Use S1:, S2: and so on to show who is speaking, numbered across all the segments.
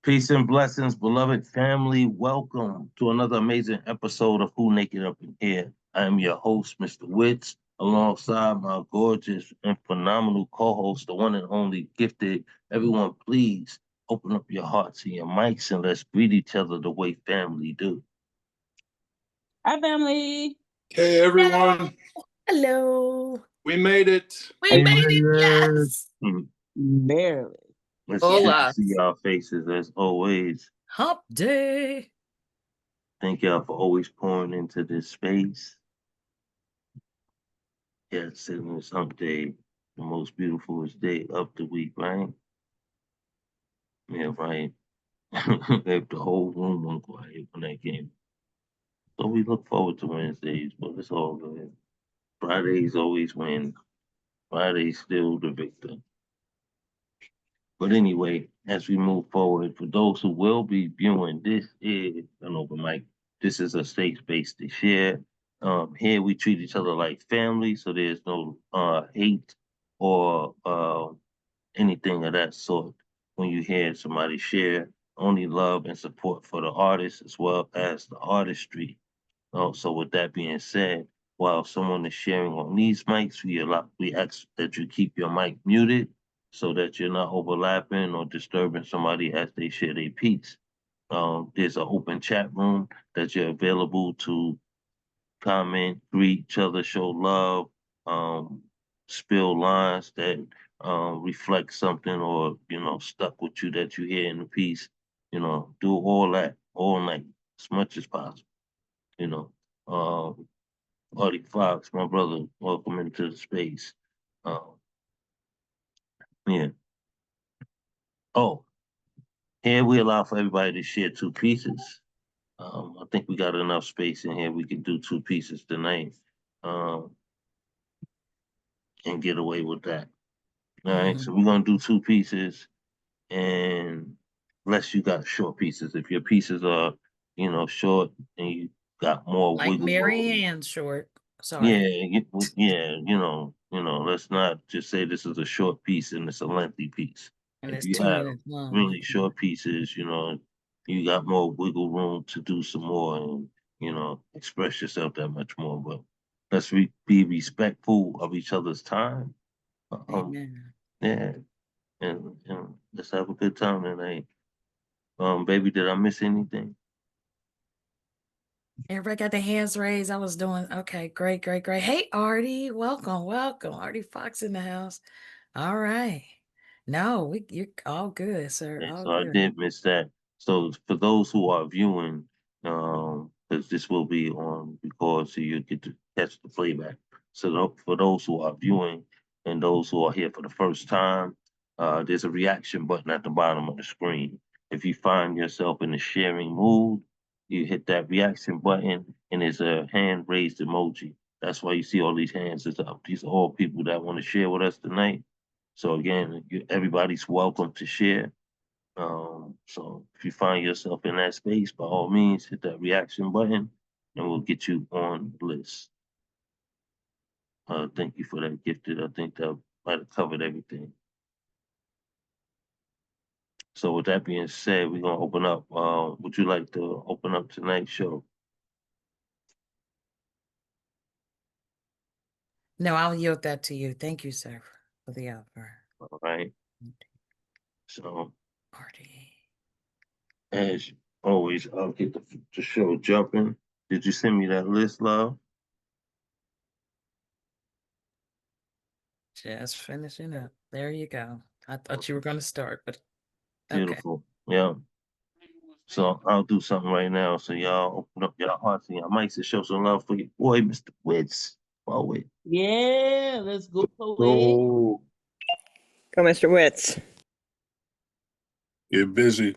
S1: Peace and blessings, beloved family. Welcome to another amazing episode of Who Naked Up in Here. I am your host, Mr. Witz, alongside my gorgeous and phenomenal co-host, the one and only Gifted. Everyone, please open up your hearts and your mics and let's greet each other the way family do.
S2: Hi, family.
S3: Hey, everyone.
S4: Hello.
S3: We made it.
S4: We made it. Yes.
S2: Barely.
S1: It's good
S4: Hola.
S1: to see y'all faces as always.
S4: Hump day.
S1: Thank y'all for always pouring into this space. Yes, sitting this hump day, the most beautifulest day of the week, right? Yeah, right. If the whole room went quiet when that came. So we look forward to Wednesdays, but it's all good. Fridays always win. Friday's still the victor. But anyway, as we move forward, for those who will be viewing, this is an open mic. This is a safe space to share. Here we treat each other like family, so there's no hate or anything of that sort. When you hear somebody share, only love and support for the artist as well as the artistry. So with that being said, while someone is sharing on these mics, we ask that you keep your mic muted so that you're not overlapping or disturbing somebody as they share their piece. There's an open chat room that you're available to comment, greet each other, show love, um, spill lines that reflect something or stuck with you that you hear in the piece. Do all that all night as much as possible. You know, um, Artie Fox, my brother, welcome into the space. Um, yeah. Oh, here we allow for everybody to share two pieces. I think we got enough space in here. We can do two pieces tonight, um, and get away with that. All right. So we're gonna do two pieces, and unless you got short pieces, if your pieces are, short and you got more
S4: Like
S1: wiggle room.
S4: Marianne short. Sorry.
S1: Yeah, yeah, let's not just say this is a short piece and it's a lengthy piece.
S4: And
S1: If
S4: it's
S1: you
S4: 2
S1: have
S4: minutes long.
S1: really short pieces, you got more wiggle room to do some more and, express yourself that much more. But let's be respectful of each other's time.
S4: Amen.
S1: Yeah, and let's have a good time tonight. Baby, did I miss anything?
S4: Everybody got their hands raised. I was doing okay. Great, great, great. Hey, Artie, welcome. Artie Fox in the house. All right. No, you're all good, sir.
S1: Yeah,
S4: All
S1: so I
S4: good.
S1: did miss that. So for those who are viewing, because this will be on record, so you get to catch the playback. So for those who are viewing and those who are here for the first time, there's a reaction button at the bottom of the screen. If you find yourself in the sharing mood, you hit that reaction button and there's a hand raised emoji. That's why you see all these hands is up. These are all people that want to share with us tonight. So again, everybody's welcome to share. So if you find yourself in that space, by all means, hit that reaction button and we'll get you on the list. Thank you for that, Gifted. I think that might have covered everything. So with that being said, we're gonna open up. Would you like to open up tonight's show?
S4: No, I'll yield that to you. Thank you, sir, for the offer.
S1: All right. So
S4: Artie.
S1: as always, I'll get the show jumping. Did you send me that list, love?
S4: Just finishing up. There you go. I thought you were going to start, but okay.
S1: Beautiful. Yeah. So I'll do something right now. So y'all open up your hearts and your mics and show some love for your boy, Mr. Witz. Poet.
S2: Yeah, let's go.
S1: Go.
S5: Go, Mr. Witz.
S3: Get busy.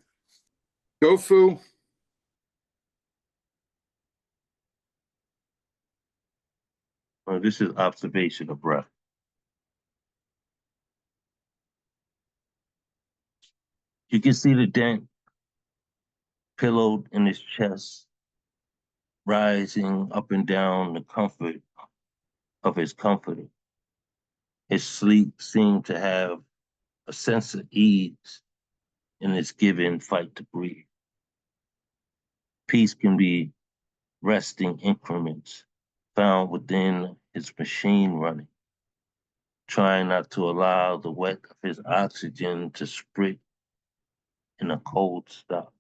S3: Go, Foo.
S1: This is observation of breath. You can see the dent pillowed in his chest, rising up and down the comfort of his comforter. His sleep seemed to have a sense of ease, in its given fight to breathe. Peace can be resting increments found within his machine running, trying not to allow the wet of his oxygen to sprit in a cold stop.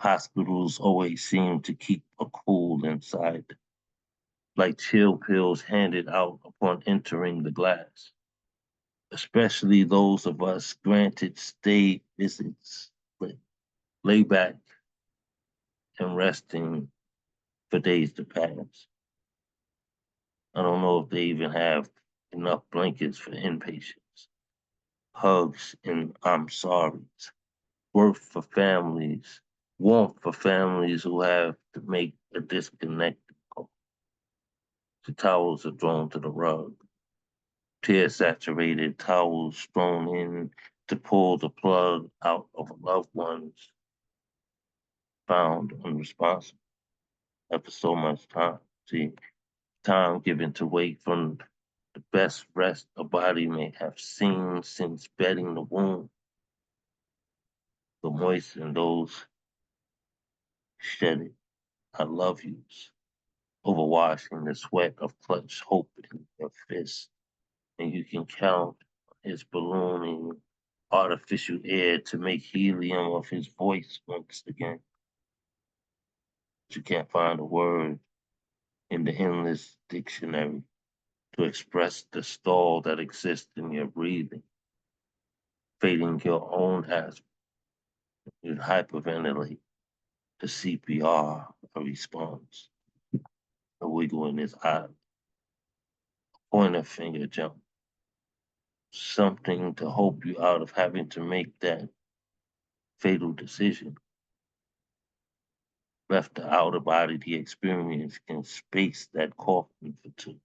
S1: Hospitals always seem to keep a cool inside, like chill pills handed out upon entering the glass, especially those of us granted stay visits, lay back and resting for days to pass. I don't know if they even have enough blankets for inpatients, hugs and I'm sorries, worth for families, warmth for families who have to make a disconnected call. The towels are thrown to the rug, tear-saturated towels thrown in to pull the plug out of a loved one's found unresponsive after so much time. See, time given to wait from the best rest a body may have seen since bedding the womb, to moisten those shedded I love yous, overwashing the sweat of clutched hope in your fist, and you can count his ballooning artificial air to make helium of his voice once again. But you can't find a word in the endless dictionary to express the stall that exists in your breathing, fading your own asthma. You hyperventilate to CPR a response, a wiggle in his eye, pointer finger jump, something to hope you out of having to make that fatal decision. Left the outer body, the experience can space that coffin for two.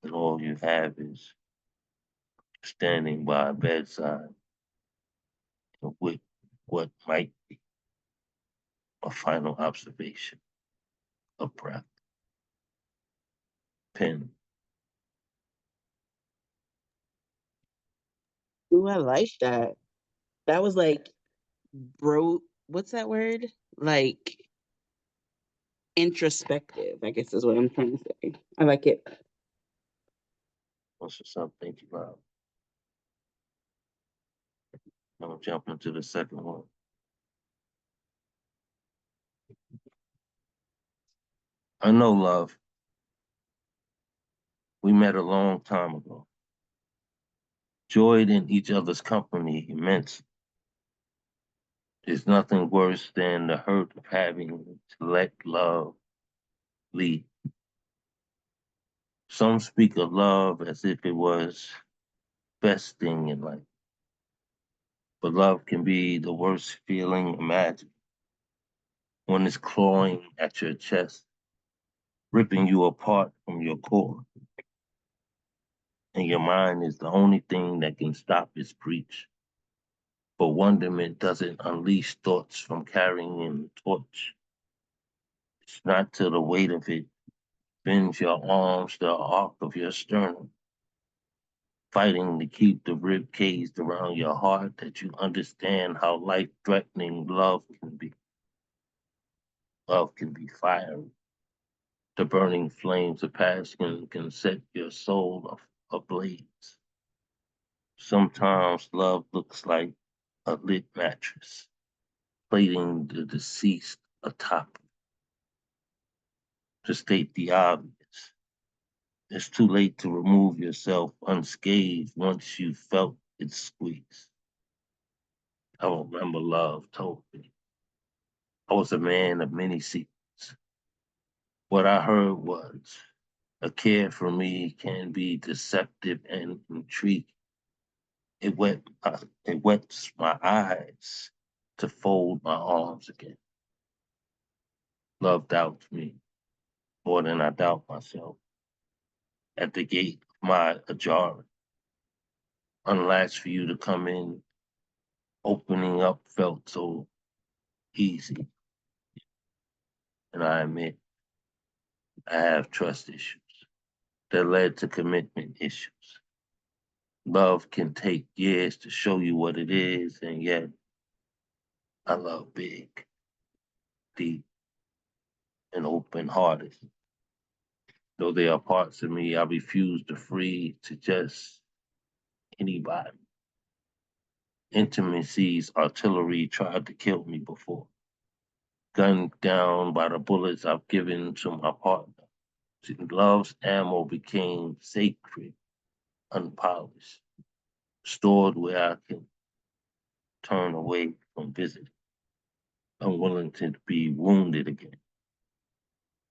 S1: And all you have is standing by a bedside with what might be a final observation of breath. Pen.
S2: Ooh, I like that. That was like what's that word? Like introspective, I guess is what I'm trying to say. I like it.
S1: What's something you love? I'm gonna jump into the second one. I know love. We met a long time ago. Joyed in each other's company immense. There's nothing worse than the hurt of having to let love lead. Some speak of love as if it was best thing in life. But love can be the worst feeling imagined. When it's clawing at your chest, ripping you apart from your core. And your mind is the only thing that can stop its breach. But wonderment doesn't unleash thoughts from carrying in the torch. It's not till the weight of it bends your arms to the arc of your sternum, fighting to keep the rib caged around your heart that you understand how life-threatening love can be. Love can be fiery. The burning flames of passion can set your soul ablaze. Sometimes love looks like a lit mattress, plating the deceased atop. To state the obvious, it's too late to remove yourself unscathed once you felt its squeeze. I remember love told me I was a man of many secrets. What I heard was a care for me can be deceptive and intriguing. It wets my eyes to fold my arms again. Love doubts me more than I doubt myself. At the gate of my ajar, unlatched for you to come in, opening up felt so easy. And I admit I have trust issues that led to commitment issues. Love can take years to show you what it is, and yet I love big, deep, and open-hearted. Though there are parts of me I refuse to free to just anybody. Intimacy's artillery tried to kill me before. Gunned down by the bullets I've given to my partner. Love's ammo became sacred, unpolished, stored where I can turn away from visiting, unwilling to be wounded again.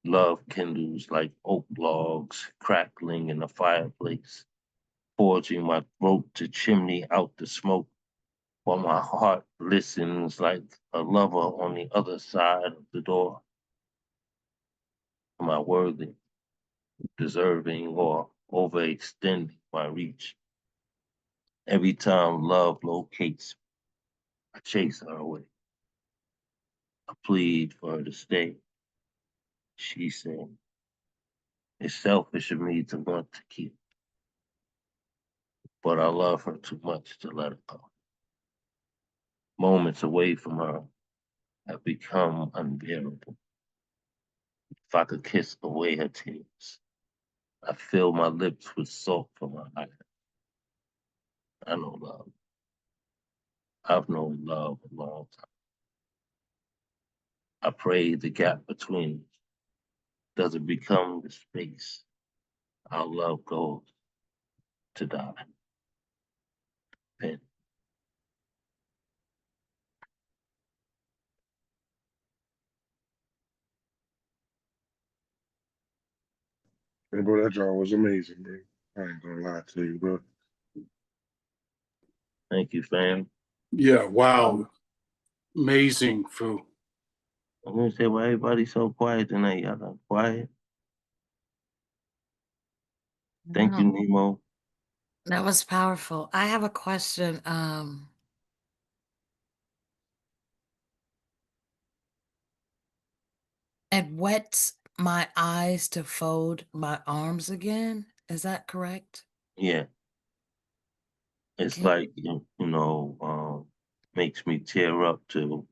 S1: Love kindles like oak logs crackling in the fireplace, forging my throat to chimney out the smoke, while my heart listens like a lover on the other side of the door. Am I worthy, deserving, or overextending my reach? Every time love locates me, I chase her away. I plead for her to stay. She said, it's selfish of me to want to keep, but I love her too much to let her go. Moments away from her have become unbearable. If I could kiss away her tears, I fill my lips with salt from her eyes. I know love. I've known love a long time. I pray the gap between us doesn't become the space our love goes to die. Pen.
S3: Hey, bro, that drawing was amazing, bro. I ain't gonna lie to you, bro.
S1: Thank you, fam.
S3: Yeah, wow. Amazing, Fu.
S1: I'm gonna say why everybody's so quiet tonight. Y'all got quiet. Thank you,
S4: Wow,
S1: Nemo.
S4: that was powerful. I have a question. It wets my eyes to fold my arms again. Is that correct?
S1: Yeah, it's
S4: Can,
S1: like makes me tear up to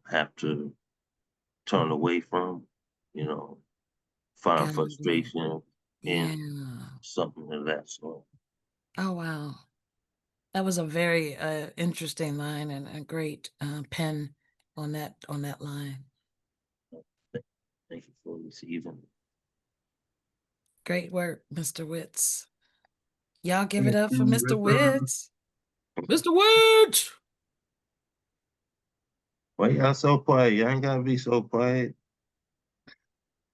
S1: have to turn away from, you know, find
S4: got it.
S1: frustration in
S4: Yeah.
S1: something of that sort.
S4: Oh, wow. That was a very interesting line and a great pen on that line.
S1: Thank you for receiving.
S4: Great work, Mr. Witz. Y'all give it
S3: Thank
S4: up for
S3: you,
S4: Mr.
S3: brother.
S4: Witz. Mr. Witz!
S1: Why y'all so quiet? Y'all ain't gotta be so quiet.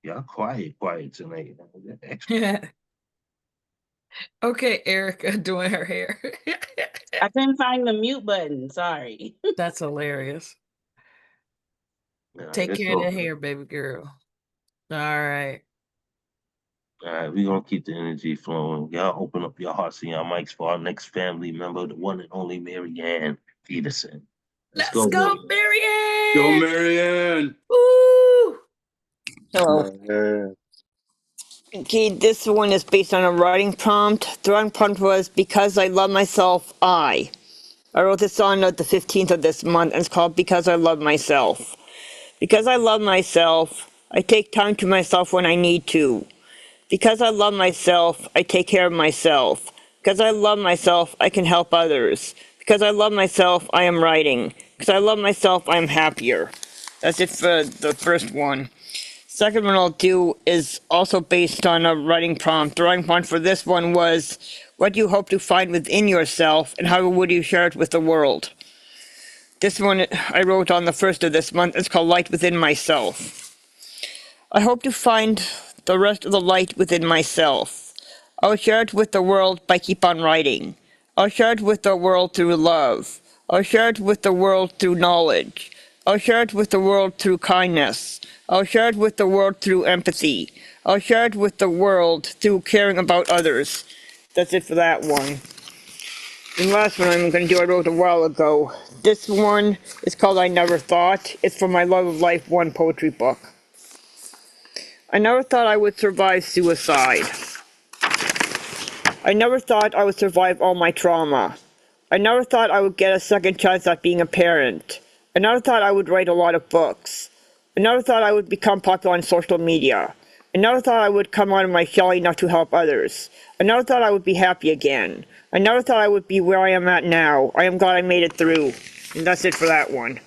S1: Y'all quiet tonight. Extra.
S4: Okay, Erica doing her hair.
S2: I couldn't find the mute button. Sorry.
S4: That's hilarious.
S1: Nah,
S4: Take
S1: it's
S4: care of
S1: all
S4: that
S1: good.
S4: hair, baby girl. All right.
S1: All right, we're gonna keep the energy flowing. Y'all open up your hearts and your mics for our next family member, the one and only Mary Ann Peterson. Let's
S4: Let's
S1: go,
S4: go,
S1: Mary Ann.
S3: Go,
S4: Marianne!
S3: Marianne.
S4: Woo!
S5: Hello.
S3: Man.
S5: Okay, this one is based on a writing prompt. The writing prompt was Because I Love Myself, I wrote this on the 15th of this month, and it's called Because I Love Myself. Because I love myself, I take time to myself when I need to. Because I love myself, I take care of myself. Because I love myself, I can help others. Because I love myself, I am writing. Because I love myself, I am happier. That's it for the first one. Second one I'll do is also based on a writing prompt. The writing prompt for this one was, what do you hope to find within yourself and how would you share it with the world? This one I wrote on the 1st of this month. It's called Light Within Myself. I hope to find the rest of the light within myself. I'll share it with the world by keep on writing. I'll share it with the world through love. I'll share it with the world through knowledge. I'll share it with the world through kindness. I'll share it with the world through empathy. I'll share it with the world through caring about others. That's it for that one. And the last one I'm going to do, I wrote a while ago. This one is called I Never Thought. It's from my Love of Life 1 poetry book. I never thought I would survive suicide. I never thought I would survive all my trauma. I never thought I would get a second chance at being a parent. I never thought I would write a lot of books. I never thought I would become popular on social media. I never thought I would come out of my shell enough to help others. I never thought I would be happy again. I never thought I would be where I am at now. I am glad I made it through. And that's it for that one.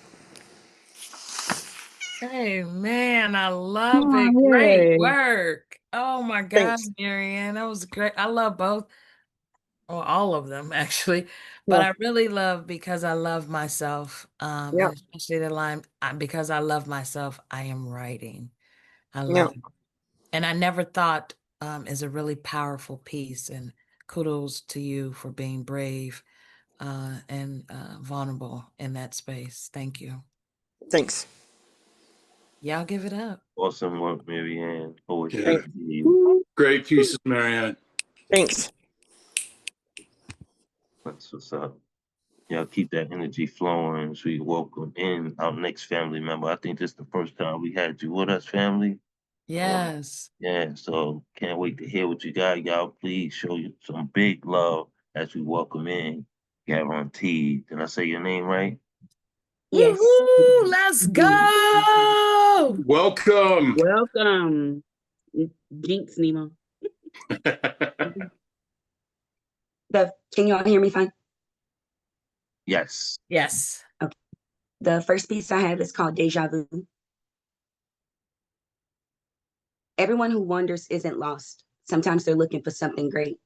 S4: Hey man, I love
S2: Oh,
S4: it. Great
S2: yeah.
S4: work. Oh my God,
S5: Thanks.
S4: Marianne, that was great. I love both, or all of them actually, but
S5: Yeah.
S4: I really love because I love myself.
S5: Yeah.
S4: And especially the line, because I love myself, I am writing. I
S5: Yeah.
S4: love it. And I never thought is a really powerful piece. And kudos to you for being brave and vulnerable in that space. Thank you.
S5: Thanks.
S4: Y'all give it up.
S1: Awesome work, Marianne. Always
S6: Yeah.
S1: great to hear you.
S6: Great pieces, Marianne.
S5: Thanks.
S1: That's what's up. Y'all keep that energy flowing so we welcome in our next family member. I think this is the first time we had you with us, family.
S4: Yes.
S1: Yeah, so can't wait to hear what you got. Y'all please show you some big love as we welcome in. Guaranteed. Did I say your name right?
S2: Yes.
S4: Woohoo! Let's go.
S6: Welcome.
S2: Welcome. Jinx, Nemo.
S7: Can you all hear me fine?
S1: Yes.
S4: Yes.
S7: Okay. The first piece I have is called Deja Vu. Everyone who wanders isn't lost. Sometimes they're looking for something great.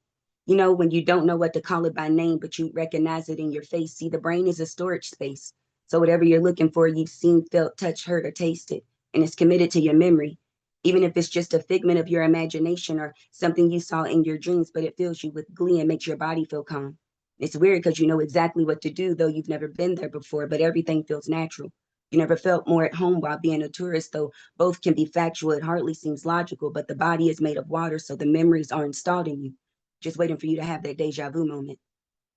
S7: You know, when you don't know what to call it by name, but you recognize it in your face. See, the brain is a storage space. So whatever you're looking for, you've seen, felt, touched, heard, or tasted, and it's committed to your memory. Even if it's just a figment of your imagination or something you saw in your dreams, but it fills you with glee and makes your body feel calm. It's weird because you know exactly what to do, though you've never been there before, but everything feels natural. You never felt more at home while being a tourist, though both can be factual. It hardly seems logical, but the body is made of water, so the memories are installed in you, just waiting for you to have that deja vu moment.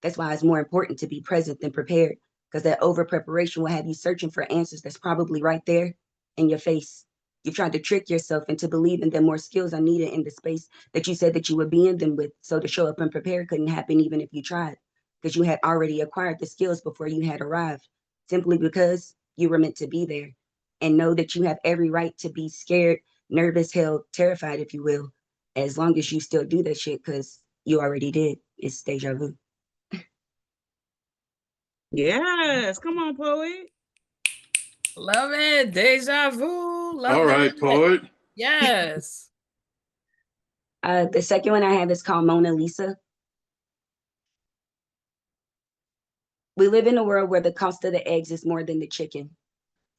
S7: That's why it's more important to be present than prepared, because that over preparation will have you searching for answers that's probably right there in your face. You've tried to trick yourself into believing that more skills are needed in the space that you said that you would be in them with. So to show up unprepared couldn't happen even if you tried, because you had already acquired the skills before you had arrived, simply because you were meant to be there. And know that you have every right to be scared, nervous, held, terrified, if you will, as long as you still do that shit, because you already did. It's deja vu.
S2: Yes. Come on, poet.
S4: Love it. Deja vu. Love
S6: All right,
S4: that.
S6: poet.
S4: Yes.
S7: The second one I have is called Mona Lisa. We live in a world where the cost of the eggs is more than the chicken.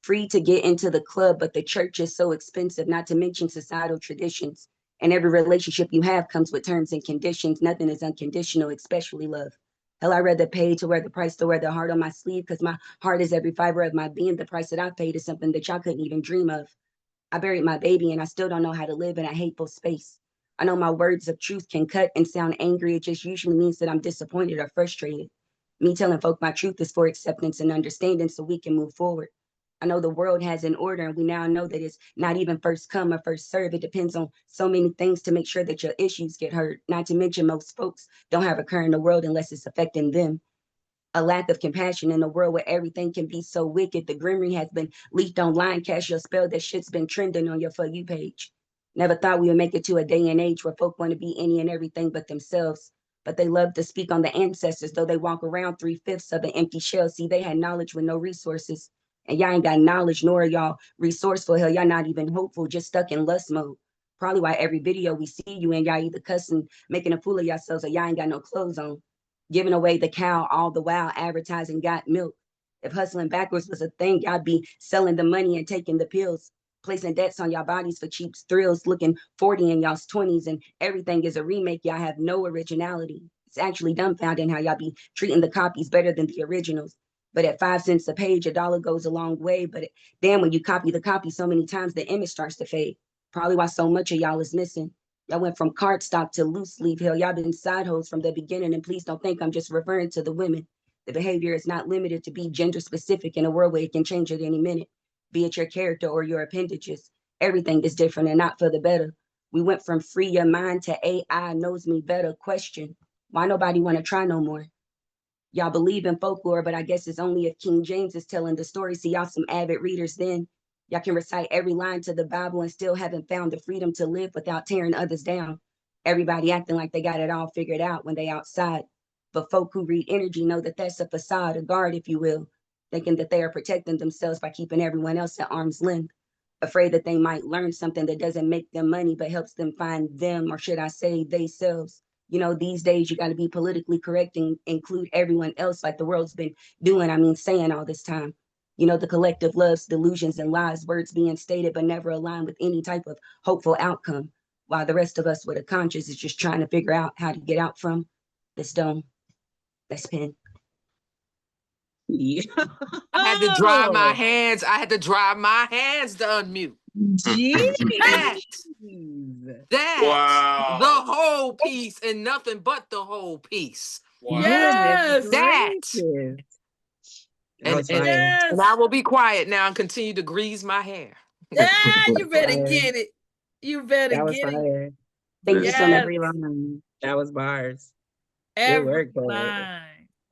S7: Free to get into the club, but the church is so expensive, not to mention societal traditions. And every relationship you have comes with terms and conditions. Nothing is unconditional, especially love. Hell, I'd rather pay to wear the price to wear the heart on my sleeve, because my heart is every fiber of my being. The price that I paid is something that y'all couldn't even dream of. I buried my baby and I still don't know how to live in a hateful space. I know my words of truth can cut and sound angry. It just usually means that I'm disappointed or frustrated. Me telling folk my truth is for acceptance and understanding so we can move forward. I know the world has an order, and we now know that it's not even first come or first serve. It depends on so many things to make sure that your issues get heard. Not to mention, most folks don't have a care in the world unless it's affecting them. A lack of compassion in a world where everything can be so wicked. The grimory has been leaked online. Cast your spell. That shit's been trending on your For You page. Never thought we would make it to a day and age where folk want to be any and everything but themselves. But they love to speak on the ancestors, though they walk around 3/5 of an empty shell. See, they had knowledge with no resources. And y'all ain't got knowledge, nor are y'all resourceful. Hell, y'all not even hopeful, just stuck in lust mode. Probably why every video we see you in, y'all either cussing, making a fool of yourselves, or y'all ain't got no clothes on. Giving away the cow all the while advertising got milk. If hustling backwards was a thing, y'all be selling the money and taking the pills, placing debts on y'all bodies for cheap thrills, looking 40 in y'all's 20s, and everything is a remake. Y'all have no originality. It's actually dumbfounding how y'all be treating the copies better than the originals. But at 5 cents a page, $1 goes a long way. But damn, when you copy the copy so many times, the image starts to fade. Probably why so much of y'all is missing. Y'all went from cardstock to loose leaf. Hell, y'all been side hoes from the beginning. And please don't think I'm just referring to the women. The behavior is not limited to be gender specific in a world where it can change at any minute, be it your character or your appendages. Everything is different and not for the better. We went from free your mind to AI knows me better question. Why nobody want to try no more? Y'all believe in folklore, but I guess it's only if King James is telling the story. See, y'all some avid readers then. Y'all can recite every line to the Bible and still haven't found the freedom to live without tearing others down. Everybody acting like they got it all figured out when they outside. But folk who read energy know that that's a facade, a guard, if you will, thinking that they are protecting themselves by keeping everyone else at arm's length, afraid that they might learn something that doesn't make them money, but helps them find them, or should I say, they selves. You know, these days you got to be politically correct and include everyone else like the world's been doing, saying all this time. You know, the collective loves, delusions, and lies, words being stated, but never aligned with any type of hopeful outcome, while the rest of us with a conscience is just trying to figure out how to get out from this dome, this pen.
S2: Yeah.
S8: I had to dry my hands. I had to dry my hands to unmute.
S2: Jeez.
S8: That,
S6: Wow.
S8: the whole piece and nothing but the whole piece.
S6: Wow.
S4: Yes.
S8: That.
S2: Gracious. That
S8: And,
S2: was
S8: and,
S2: fire.
S4: Yes.
S8: and I will be quiet now and continue to grease my hair.
S4: Yeah, you better
S2: Fire.
S4: get it. You better
S2: That was
S4: get it.
S2: fire.
S7: Thank you so much.
S2: Every line. That was bars. Good
S4: Every
S2: work, poet.
S4: line.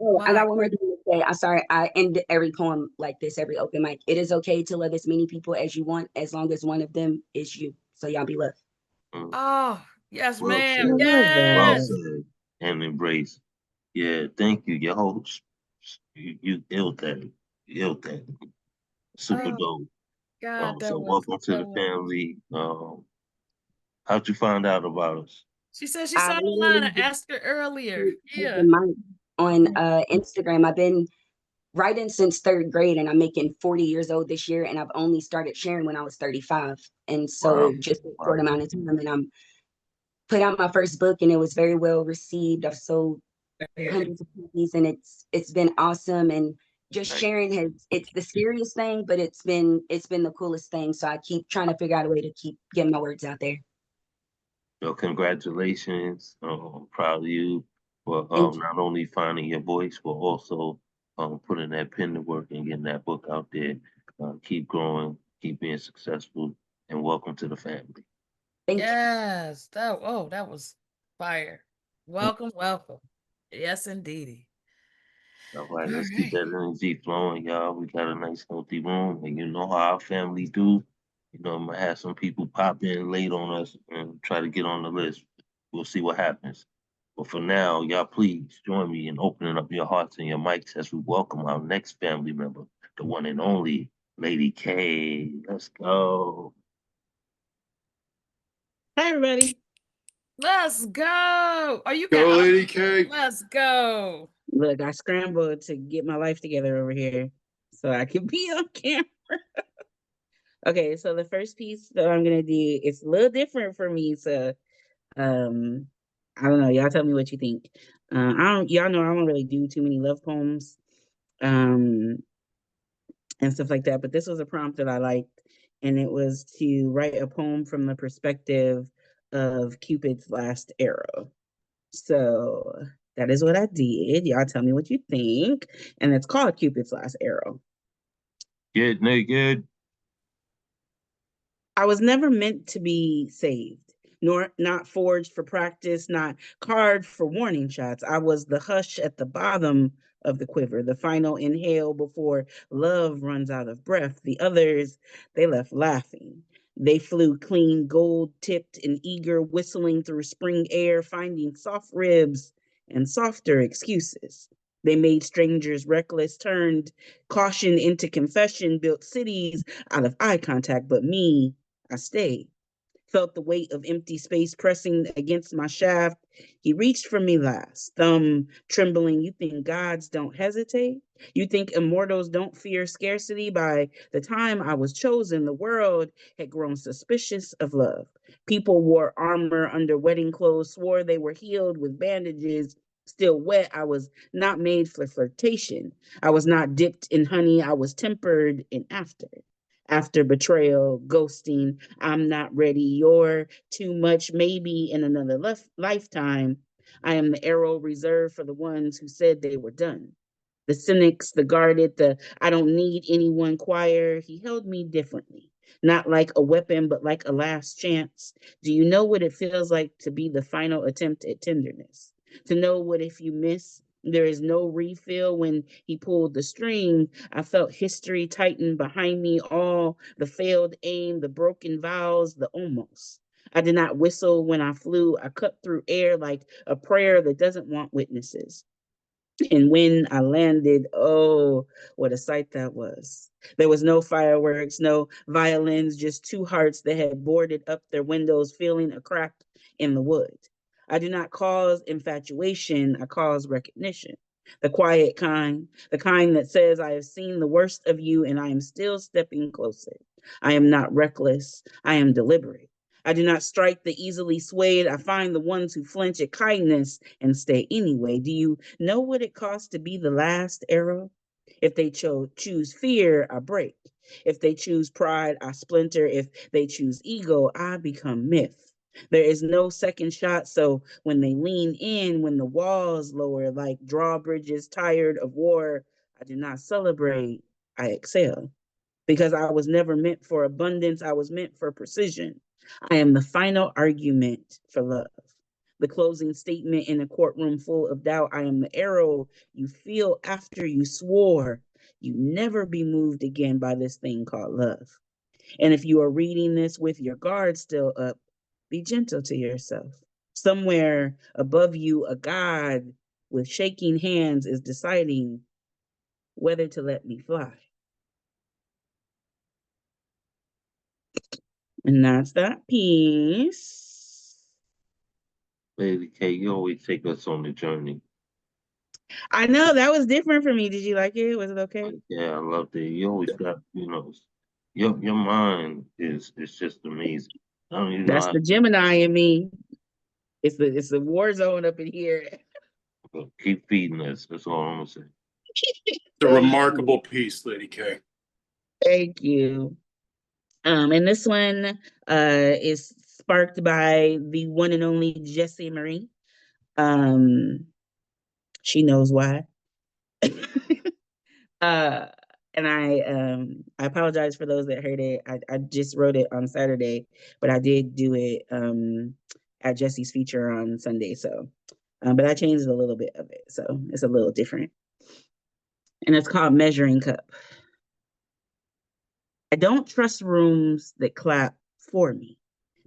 S7: Oh, I
S4: My
S7: got one more thing to say. I'm sorry. I end every poem like this, every open mic. It is okay to love as many people as you want, as long as one of them is you. So y'all be loved.
S4: Oh, yes,
S1: Well
S4: ma'am.
S1: said. Well
S4: Yes.
S1: said. And embrace. Yeah, thank you. Your host, you ill that. Ill that. Super
S4: Oh,
S1: dope.
S4: God,
S1: So welcome to the family. How'd you find out about us?
S4: She said she
S7: I
S4: saw the line. I
S7: literally
S4: asked her earlier. Yeah.
S7: open mic on Instagram. I've been writing since third grade, and I'm making 40 years old this year, and I've only started sharing when I was 35. And so
S1: Wow.
S7: just a short amount of time, and I'm put out my first book, and it was very well received. I've sold hundreds of copies, and it's been awesome. And just
S1: Nice.
S7: sharing it's the scariest thing, but it's been the coolest thing. So I keep trying to figure out a way to keep getting my words out there.
S1: So congratulations. I'm proud of you for
S7: Thank you.
S1: not only finding your voice, but also putting that pen to work and getting that book out there. Keep growing, keep being successful, and welcome to the family.
S7: Thank you.
S4: Yes. That was fire. Welcome, welcome. Yes, indeedy.
S1: All right,
S4: All
S1: let's keep
S4: right.
S1: that energy flowing, y'all. We got a nice healthy room, and you know how our family do. You know, I'm gonna have some people pop in late on us and try to get on the list. We'll see what happens. But for now, y'all please join me in opening up your hearts and your mics as we welcome our next family member, the one and only Lady K. Let's go.
S2: Hi, everybody.
S4: Let's go. Oh, you
S6: Go,
S4: got
S6: Lady K.
S4: Let's go.
S2: Look, I scrambled to get my life together over here so I could be on camera. Okay, so the first piece that I'm gonna do is a little different for me. So, I don't know. Y'all tell me what you think. Y'all know I don't really do too many love poems, and stuff like that. But this was a prompt that I liked, and it was to write a poem from the perspective of Cupid's last arrow. So that is what I did. Y'all tell me what you think. And it's called Cupid's Last Arrow.
S1: Get naked.
S2: I was never meant to be saved, nor not forged for practice, not carved for warning shots. I was the hush at the bottom of the quiver, the final inhale before love runs out of breath. The others, they left laughing. They flew clean, gold tipped and eager, whistling through spring air, finding soft ribs and softer excuses. They made strangers reckless, turned caution into confession, built cities out of eye contact, but me, I stayed, felt the weight of empty space pressing against my shaft. He reached for me last, thumb trembling. You think gods don't hesitate? You think immortals don't fear scarcity? By the time I was chosen, the world had grown suspicious of love. People wore armor under wedding clothes, swore they were healed with bandages still wet. I was not made for flirtation. I was not dipped in honey. I was tempered in after. After betrayal, ghosting, I'm not ready, you're too much, maybe in another lifetime. I am the arrow reserved for the ones who said they were done. The cynics, the guarded, the I don't need anyone choir. He held me differently, not like a weapon, but like a last chance. Do you know what it feels like to be the final attempt at tenderness? To know what if you miss, there is no refill. When he pulled the string, I felt history tighten behind me, all the failed aim, the broken vows, the almost. I did not whistle when I flew. I cut through air like a prayer that doesn't want witnesses. And when I landed, oh, what a sight that was. There was no fireworks, no violins, just two hearts that had boarded up their windows, feeling a crack in the wood. I do not cause infatuation, I cause recognition. The quiet kind, the kind that says, I have seen the worst of you and I am still stepping closer. I am not reckless, I am deliberate. I do not strike the easily swayed. I find the ones who flinch at kindness and stay anyway. Do you know what it costs to be the last arrow? If they choose fear, I break. If they choose pride, I splinter. If they choose ego, I become myth. There is no second shot, so when they lean in, when the walls lower like drawbridges tired of war, I do not celebrate, I exhale. Because I was never meant for abundance, I was meant for precision. I am the final argument for love. The closing statement in a courtroom full of doubt. I am the arrow you feel after you swore you never be moved again by this thing called love. And if you are reading this with your guard still up, be gentle to yourself. Somewhere above you, a God with shaking hands is deciding whether to let me fly. And that's that piece.
S1: Lady K, you always take us on the journey.
S2: I know that was different for me. Did you like it? Was it okay?
S1: Yeah, I love that. You always got, your mind is just amazing. I don't even know
S2: That's
S1: how
S2: the Gemini in me. It's the war zone up in here.
S1: to keep feeding us. That's all I'm gonna say.
S6: It's a
S2: Thank
S6: remarkable
S2: you.
S6: piece, Lady K.
S2: Thank you. And this one is sparked by the one and only Jessie Marie. Um, she knows why. uh and I apologize for those that heard it. I just wrote it on Saturday, but I did do it at Jesse's feature on Sunday. So but I changed a little bit of it. So it's a little different. And it's called Measuring Cup. I don't trust rooms that clap for me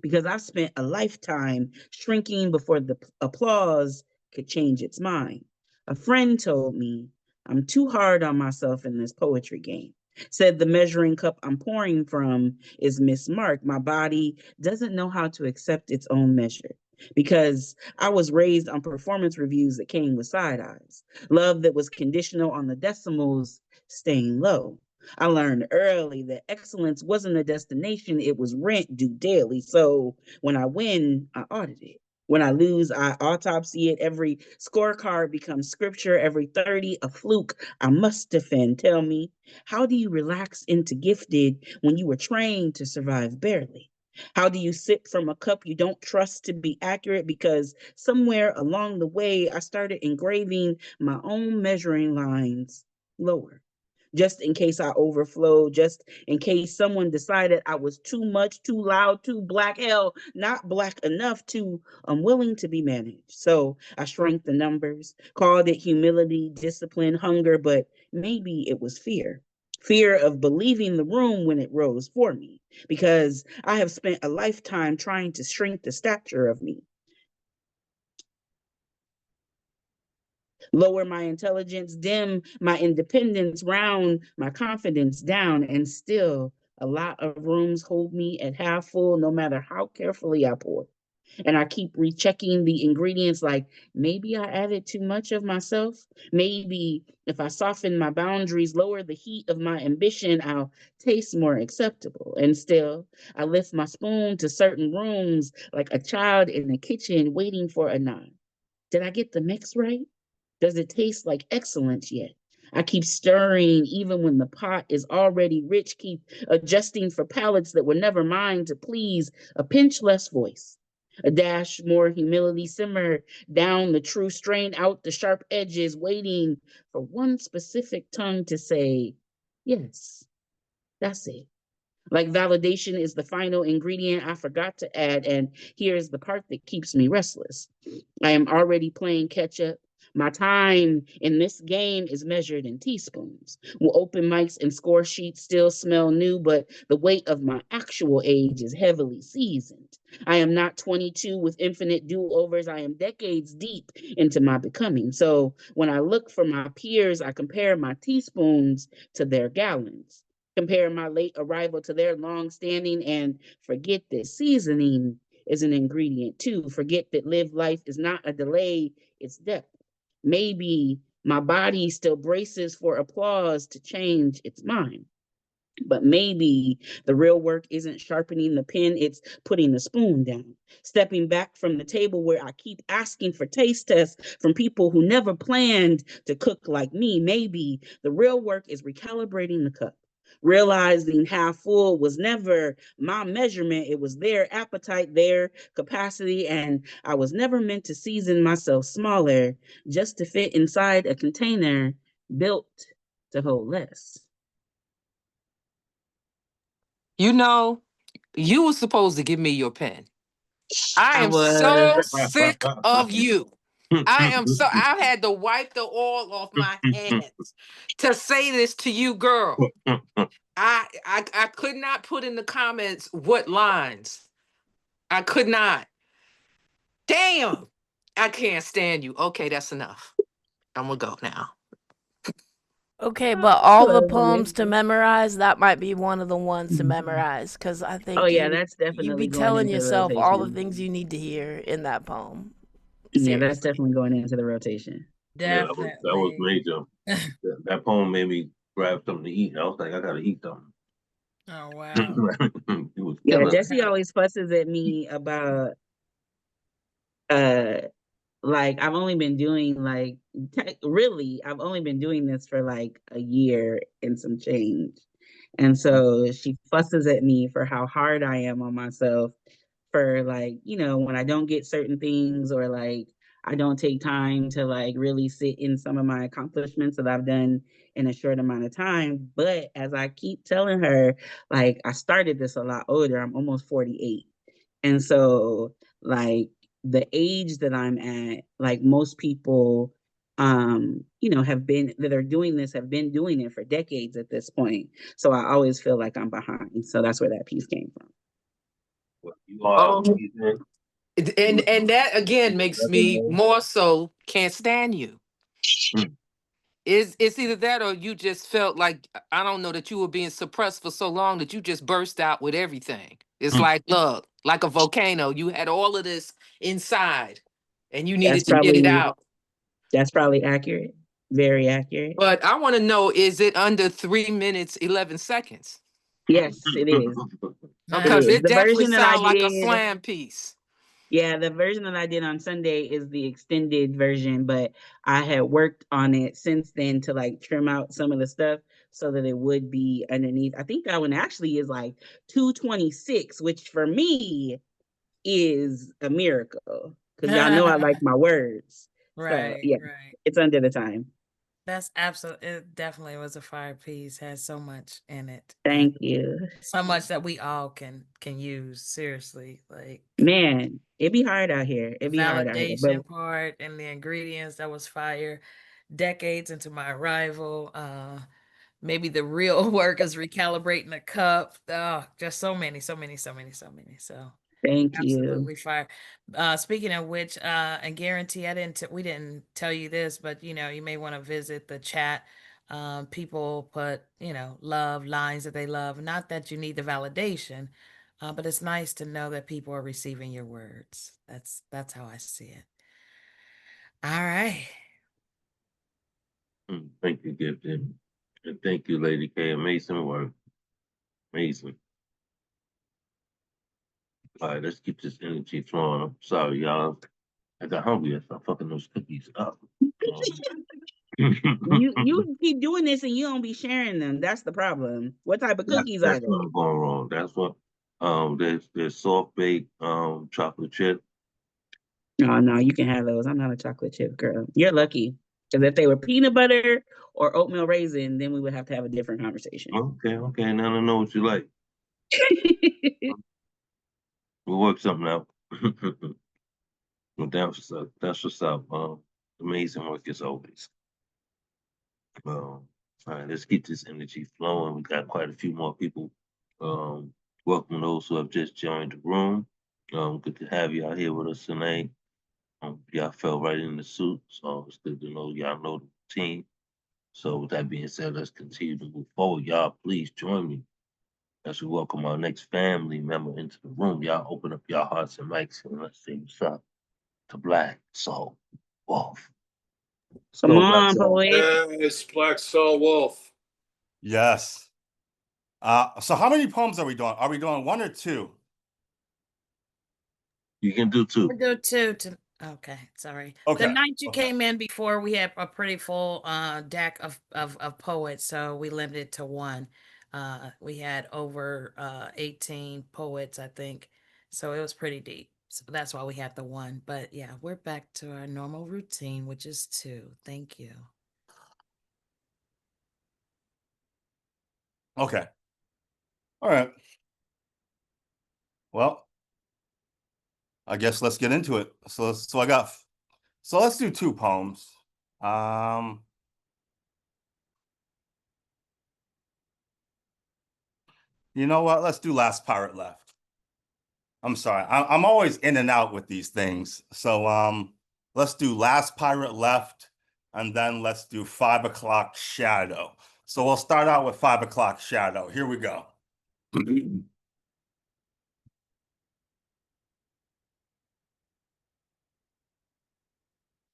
S2: because I've spent a lifetime shrinking before the applause could change its mind. A friend told me I'm too hard on myself in this poetry game. Said the measuring cup I'm pouring from is mismarked. My body doesn't know how to accept its own measure because I was raised on performance reviews that came with side eyes, love that was conditional on the decimals staying low. I learned early that excellence wasn't a destination, it was rent due daily. So when I win, I audit it. When I lose, I autopsy it. Every scorecard becomes scripture. Every 30, a fluke I must defend. Tell me, how do you relax into gifted when you were trained to survive barely? How do you sip from a cup you don't trust to be accurate? Because somewhere along the way, I started engraving my own measuring lines lower just in case I overflowed, just in case someone decided I was too much, too loud, too black, hell, not black enough, too unwilling to be managed. So I shrank the numbers, called it humility, discipline, hunger, but maybe it was fear. Fear of believing the room when it rose for me, because I have spent a lifetime trying to shrink the stature of me. Lower my intelligence, dim my independence, round my confidence down, and still a lot of rooms hold me at half full no matter how carefully I pour. And I keep rechecking the ingredients like maybe I added too much of myself. Maybe if I soften my boundaries, lower the heat of my ambition, I'll taste more acceptable. And still, I lift my spoon to certain rooms like a child in the kitchen waiting for a nod. Did I get the mix right? Does it taste like excellence yet? I keep stirring even when the pot is already rich, keep adjusting for palates that were never mine to please a pinch less voice. A dash more humility, simmer down the true, strain out the sharp edges, waiting for one specific tongue to say, yes, that's it. Like validation is the final ingredient I forgot to add, and here's the part that keeps me restless. I am already playing catch up. My time in this game is measured in teaspoons. Well, open mics and score sheets still smell new, but the weight of my actual age is heavily seasoned. I am not 22 with infinite do-overs. I am decades deep into my becoming. So when I look for my peers, I compare my teaspoons to their gallons, compare my late arrival to their long standing, and forget that seasoning is an ingredient too. Forget that live life is not a delay, it's depth. Maybe my body still braces for applause to change its mind. But maybe the real work isn't sharpening the pen, it's putting the spoon down. Stepping back from the table where I keep asking for taste tests from people who never planned to cook like me. Maybe the real work is recalibrating the cup. Realizing half full was never my measurement, it was their appetite, their capacity, and I was never meant to season myself smaller just to fit inside a container built to hold less.
S8: You know, you were supposed to give me your pen. I
S2: I
S8: am
S2: was.
S8: so sick of you. I've had to wipe the oil off my hands to say this to you, girl. I could not put in the comments what lines. I could not. Damn. I can't stand you. Okay, that's enough. I'm gonna go now.
S9: Okay, but all the
S2: Hello,
S9: poems to
S2: Vanessa.
S9: memorize, that might be one of the ones to memorize, because I
S2: Oh
S9: think
S2: yeah,
S9: you
S2: that's
S9: you
S2: definitely
S9: be
S2: going
S9: telling
S2: into the
S9: yourself all the
S2: rotation.
S9: things you need to hear in that poem.
S2: Yeah, that's
S9: Seriously.
S2: definitely going into the rotation.
S1: Yeah, that was
S4: Definitely.
S1: major. That poem made me grab something to eat. I was like, I gotta eat something.
S4: Oh wow.
S1: It was
S2: Yeah,
S1: killer.
S2: Jesse always fusses at me about uh like I've only been doing like really I've only been doing this for like a year and some change. And so she fusses at me for how hard I am on myself for like, when I don't get certain things or like I don't take time to like really sit in some of my accomplishments that I've done in a short amount of time. But as I keep telling her, like I started this a lot older. I'm almost 48. And so like the age that I'm at, like most people have been that are doing this have been doing it for decades at this point. So I always feel like I'm behind. So that's where that piece came from.
S1: You are
S8: Um,
S1: amazing.
S8: and that again makes me more so can't stand you.
S1: Mm.
S8: It's either that or you just felt like I don't know that you were being suppressed for so long that you just burst out with everything. It's
S1: Mm.
S8: like look, like a volcano. You had all of this inside and you
S2: That's
S8: needed to get it
S2: probably
S8: out.
S2: that's probably accurate. Very accurate.
S8: But I want to know, is it under 3 minutes, 11 seconds?
S2: Yes, it is. It
S8: Because
S2: is.
S8: it
S2: The
S8: definitely
S2: version that I
S8: sounds like a
S2: did,
S8: slam piece.
S2: yeah, the version that I did on Sunday is the extended version, but I had worked on it since then to like trim out some of the stuff so that it would be underneath. I think that one actually is like 226, which for me is a miracle because y'all know I like my words. So
S4: Right,
S2: yeah,
S4: right.
S2: it's under the time.
S4: That's absolutely, it definitely was a fire piece, has so much in it. And
S2: Thank you.
S4: so much that we all can use, seriously. Like
S2: Man, it be hard out here.
S4: the
S2: It be hard out here. But
S4: validation part and the ingredients, that was fire. Decades into my arrival. Maybe the real work is recalibrating the cup. Oh, just so many, so many, so many, so many. So
S2: thank you.
S4: absolutely fire. Speaking of which, I guarantee we didn't tell you this, but you may want to visit the chat. People put, love lines that they love. Not that you need the validation, but it's nice to know that people are receiving your words. That's how I see it. All right.
S1: Thank you, Gifted. And thank you, Lady K. Amazing work. Amazing. All right, let's keep this energy flowing. I'm sorry, y'all. I got hungry. I started fucking those cookies up.
S2: You keep doing this and you don't be sharing them. That's the problem. What type of cookies are
S1: That's
S2: they?
S1: what's going wrong. That's what there's soft baked chocolate chip.
S2: No, no, you can have those. I'm not a chocolate chip girl. You're lucky. Because if they were peanut butter or oatmeal raisin, then we would have to have a different conversation.
S1: Okay, now I know what you like. We'll work something out. Well, that's what's up. Amazing work as always. All right, let's keep this energy flowing. We got quite a few more people. Um, Welcome those who have just joined the room. Good to have you out here with us tonight. Y'all fell right in the suit, so it's good to know y'all know the team. So with that being said, let's continue to move forward. Y'all, please join me as we welcome our next family member into the room. Y'all open up your hearts and mics and let's say what's up to Black Soul Wolf. Let's
S2: Come
S1: go, Black
S2: on,
S1: Soul.
S2: poet.
S6: Yes, Black Soul Wolf.
S10: Yes. So how many poems are we doing? Are we doing one or two?
S1: You can do two.
S4: We'll do two. Okay, sorry.
S10: Okay.
S4: The night you
S10: Okay.
S4: came in before, we had a pretty full deck of poets, so we limited to one. We had over 18 poets, I think. So it was pretty deep. So that's why we had the one. But yeah, we're back to our normal routine, which is two. Thank you.
S10: Okay. All right. Well, I guess let's get into it. So let's do two poems. You know what? Let's do Last Pirate Left. I'm sorry. I'm always in and out with these things. So let's do Last Pirate Left, and then let's do 5 o'clock Shadow. So we'll start out with 5 o'clock Shadow. Here we go.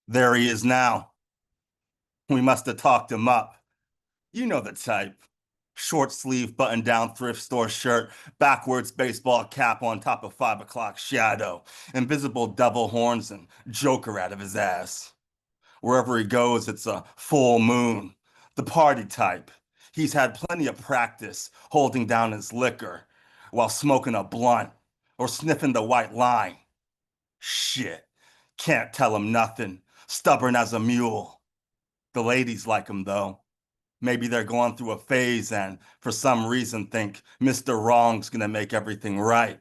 S10: There he is now. We must have talked him up. You know the type. Short sleeve, button down thrift store shirt, backwards baseball cap on top of 5 o'clock Shadow, invisible devil horns and Joker out of his ass. Wherever he goes, it's a full moon. The party type. He's had plenty of practice holding down his liquor while smoking a blunt or sniffing the white line. Shit. Can't tell him nothing. Stubborn as a mule. The ladies like him, though. Maybe they're going through a phase and for some reason think Mr. Wrong's gonna make everything right.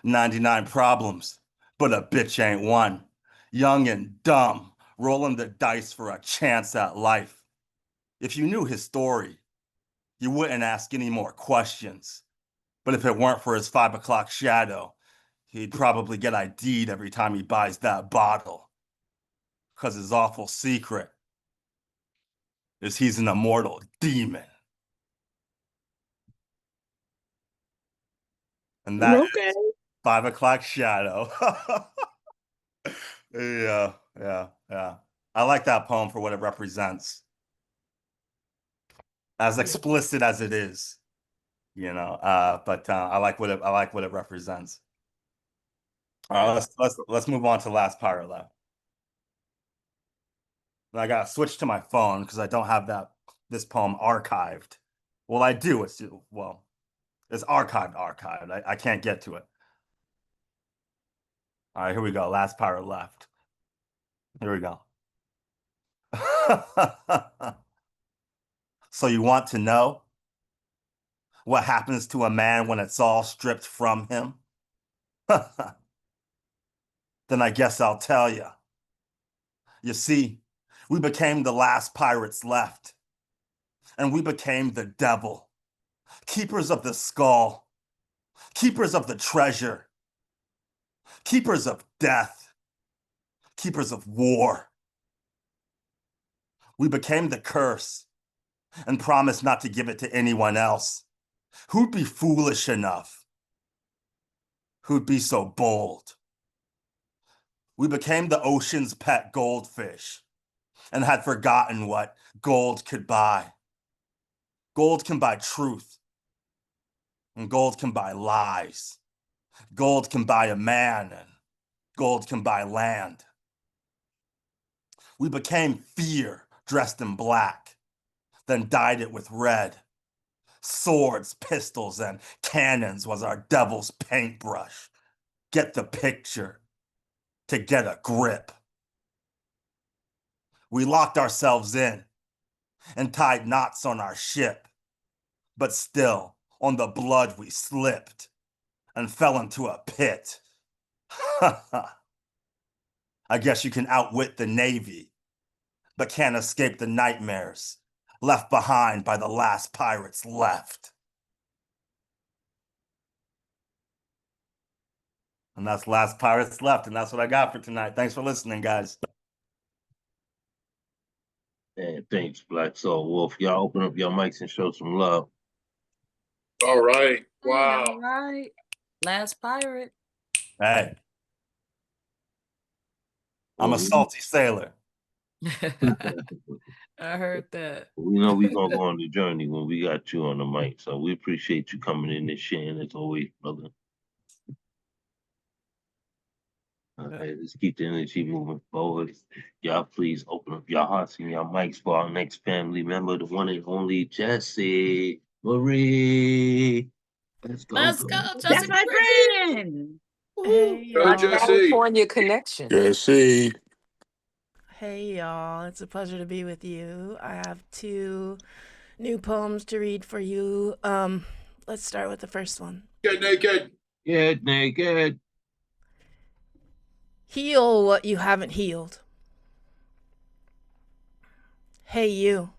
S10: 99 problems, but a bitch ain't one. Young and dumb, rolling the dice for a chance at life. If you knew his story, you wouldn't ask any more questions. But if it weren't for his 5 o'clock Shadow, he'd probably get ID'd every time he buys that bottle. 'Cause his awful secret is he's an immortal demon. And that
S2: Okay.
S10: is 5 o'clock Shadow. Yeah. I like that poem for what it represents. As explicit as it is, but I like what it represents. All right, let's move on to Last Pirate Left. And I gotta switch to my phone because I don't have this poem archived. Well, I do. It's archived. I can't get to it. All right, here we go. Last Pirate Left. Here we go. So you want to know what happens to a man when it's all stripped from him? Then I guess I'll tell you. You see, we became the last pirates left, and we became the devil, keepers of the skull, keepers of the treasure, keepers of death, keepers of war. We became the curse and promised not to give it to anyone else. Who'd be foolish enough? Who'd be so bold? We became the ocean's pet goldfish and had forgotten what gold could buy. Gold can buy truth, and gold can buy lies. Gold can buy a man, and gold can buy land. We became fear dressed in black, then dyed it with red. Swords, pistols, and cannons was our devil's paintbrush. Get the picture. To get a grip. We locked ourselves in and tied knots on our ship. but still, on the blood we slipped and fell into a pit. I guess you can outwit the Navy, but can't escape the nightmares left behind by the last pirates left. And that's Last Pirates Left, and that's what I got for tonight. Thanks for listening, guys.
S1: And thanks, Black Soul Wolf. Y'all open up your mics and show some love.
S6: All right.
S4: All
S6: Wow.
S4: right. Last pirate.
S10: Hey, I'm a
S1: Well,
S10: salty sailor.
S4: I heard that.
S1: we know we're gonna go on the journey when we got you on the mic. So we appreciate you coming in and sharing as always, brother. All right, let's keep the energy moving forward. Y'all please open up your hearts and your mics for our next family member, the one and only Jesse Marie. Let's go.
S4: Let's go,
S2: That's
S4: Jesse
S2: my
S4: Marie.
S2: friend.
S9: Hey
S6: Go,
S9: y'all.
S6: Jesse.
S8: California connection.
S3: Jesse.
S9: Hey y'all. It's a pleasure to be with you. I have 2 new poems to read for you. Let's start with the first one.
S6: Get naked.
S1: Get naked.
S9: Heal what you haven't healed. Hey you.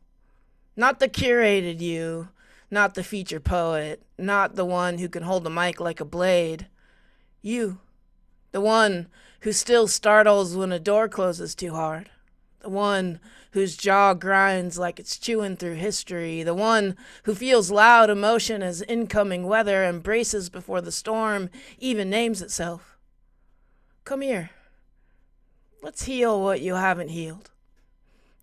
S9: Not the curated you, not the feature poet, not the one who can hold the mic like a blade. You. The one who still startles when a door closes too hard. The one whose jaw grinds like it's chewing through history. The one who feels loud emotion as incoming weather and braces before the storm even names itself. Come here. Let's heal what you haven't healed.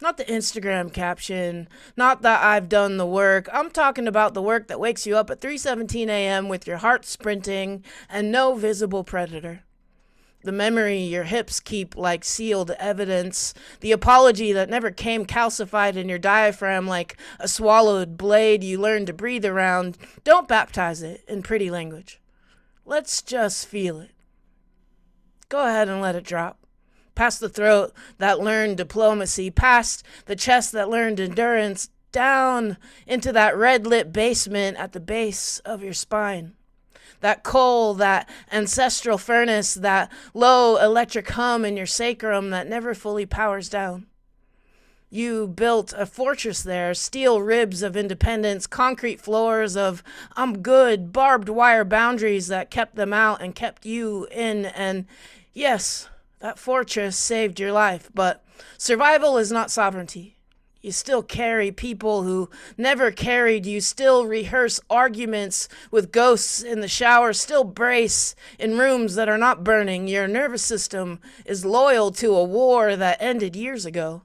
S9: Not the Instagram caption, not that I've done the work. I'm talking about the work that wakes you up at 3:17 a.m. with your heart sprinting and no visible predator. The memory your hips keep like sealed evidence. The apology that never came calcified in your diaphragm like a swallowed blade you learned to breathe around. Don't baptize it in pretty language. Let's just feel it. Go ahead and let it drop. Past the throat that learned diplomacy, past the chest that learned endurance, down into that red-lit basement at the base of your spine. That coal, that ancestral furnace, that low electric hum in your sacrum that never fully powers down. You built a fortress there, steel ribs of independence, concrete floors of I'm good, barbed wire boundaries that kept them out and kept you in. And yes, that fortress saved your life, but survival is not sovereignty. You still carry people who never carried you, still rehearse arguments with ghosts in the shower, still brace in rooms that are not burning. Your nervous system is loyal to a war that ended years ago.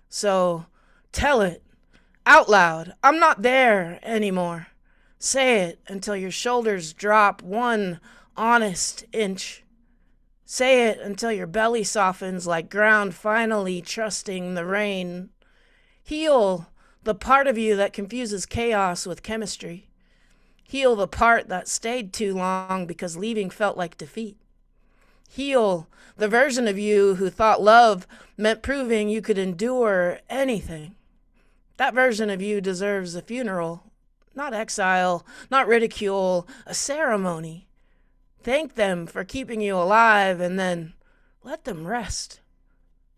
S9: So tell it out loud. I'm not there anymore. Say it until your shoulders drop 1 honest inch. Say it until your belly softens like ground finally trusting the rain. Heal the part of you that confuses chaos with chemistry. Heal the part that stayed too long because leaving felt like defeat. Heal the version of you who thought love meant proving you could endure anything. That version of you deserves a funeral, not exile, not ridicule, a ceremony. Thank them for keeping you alive and then let them rest.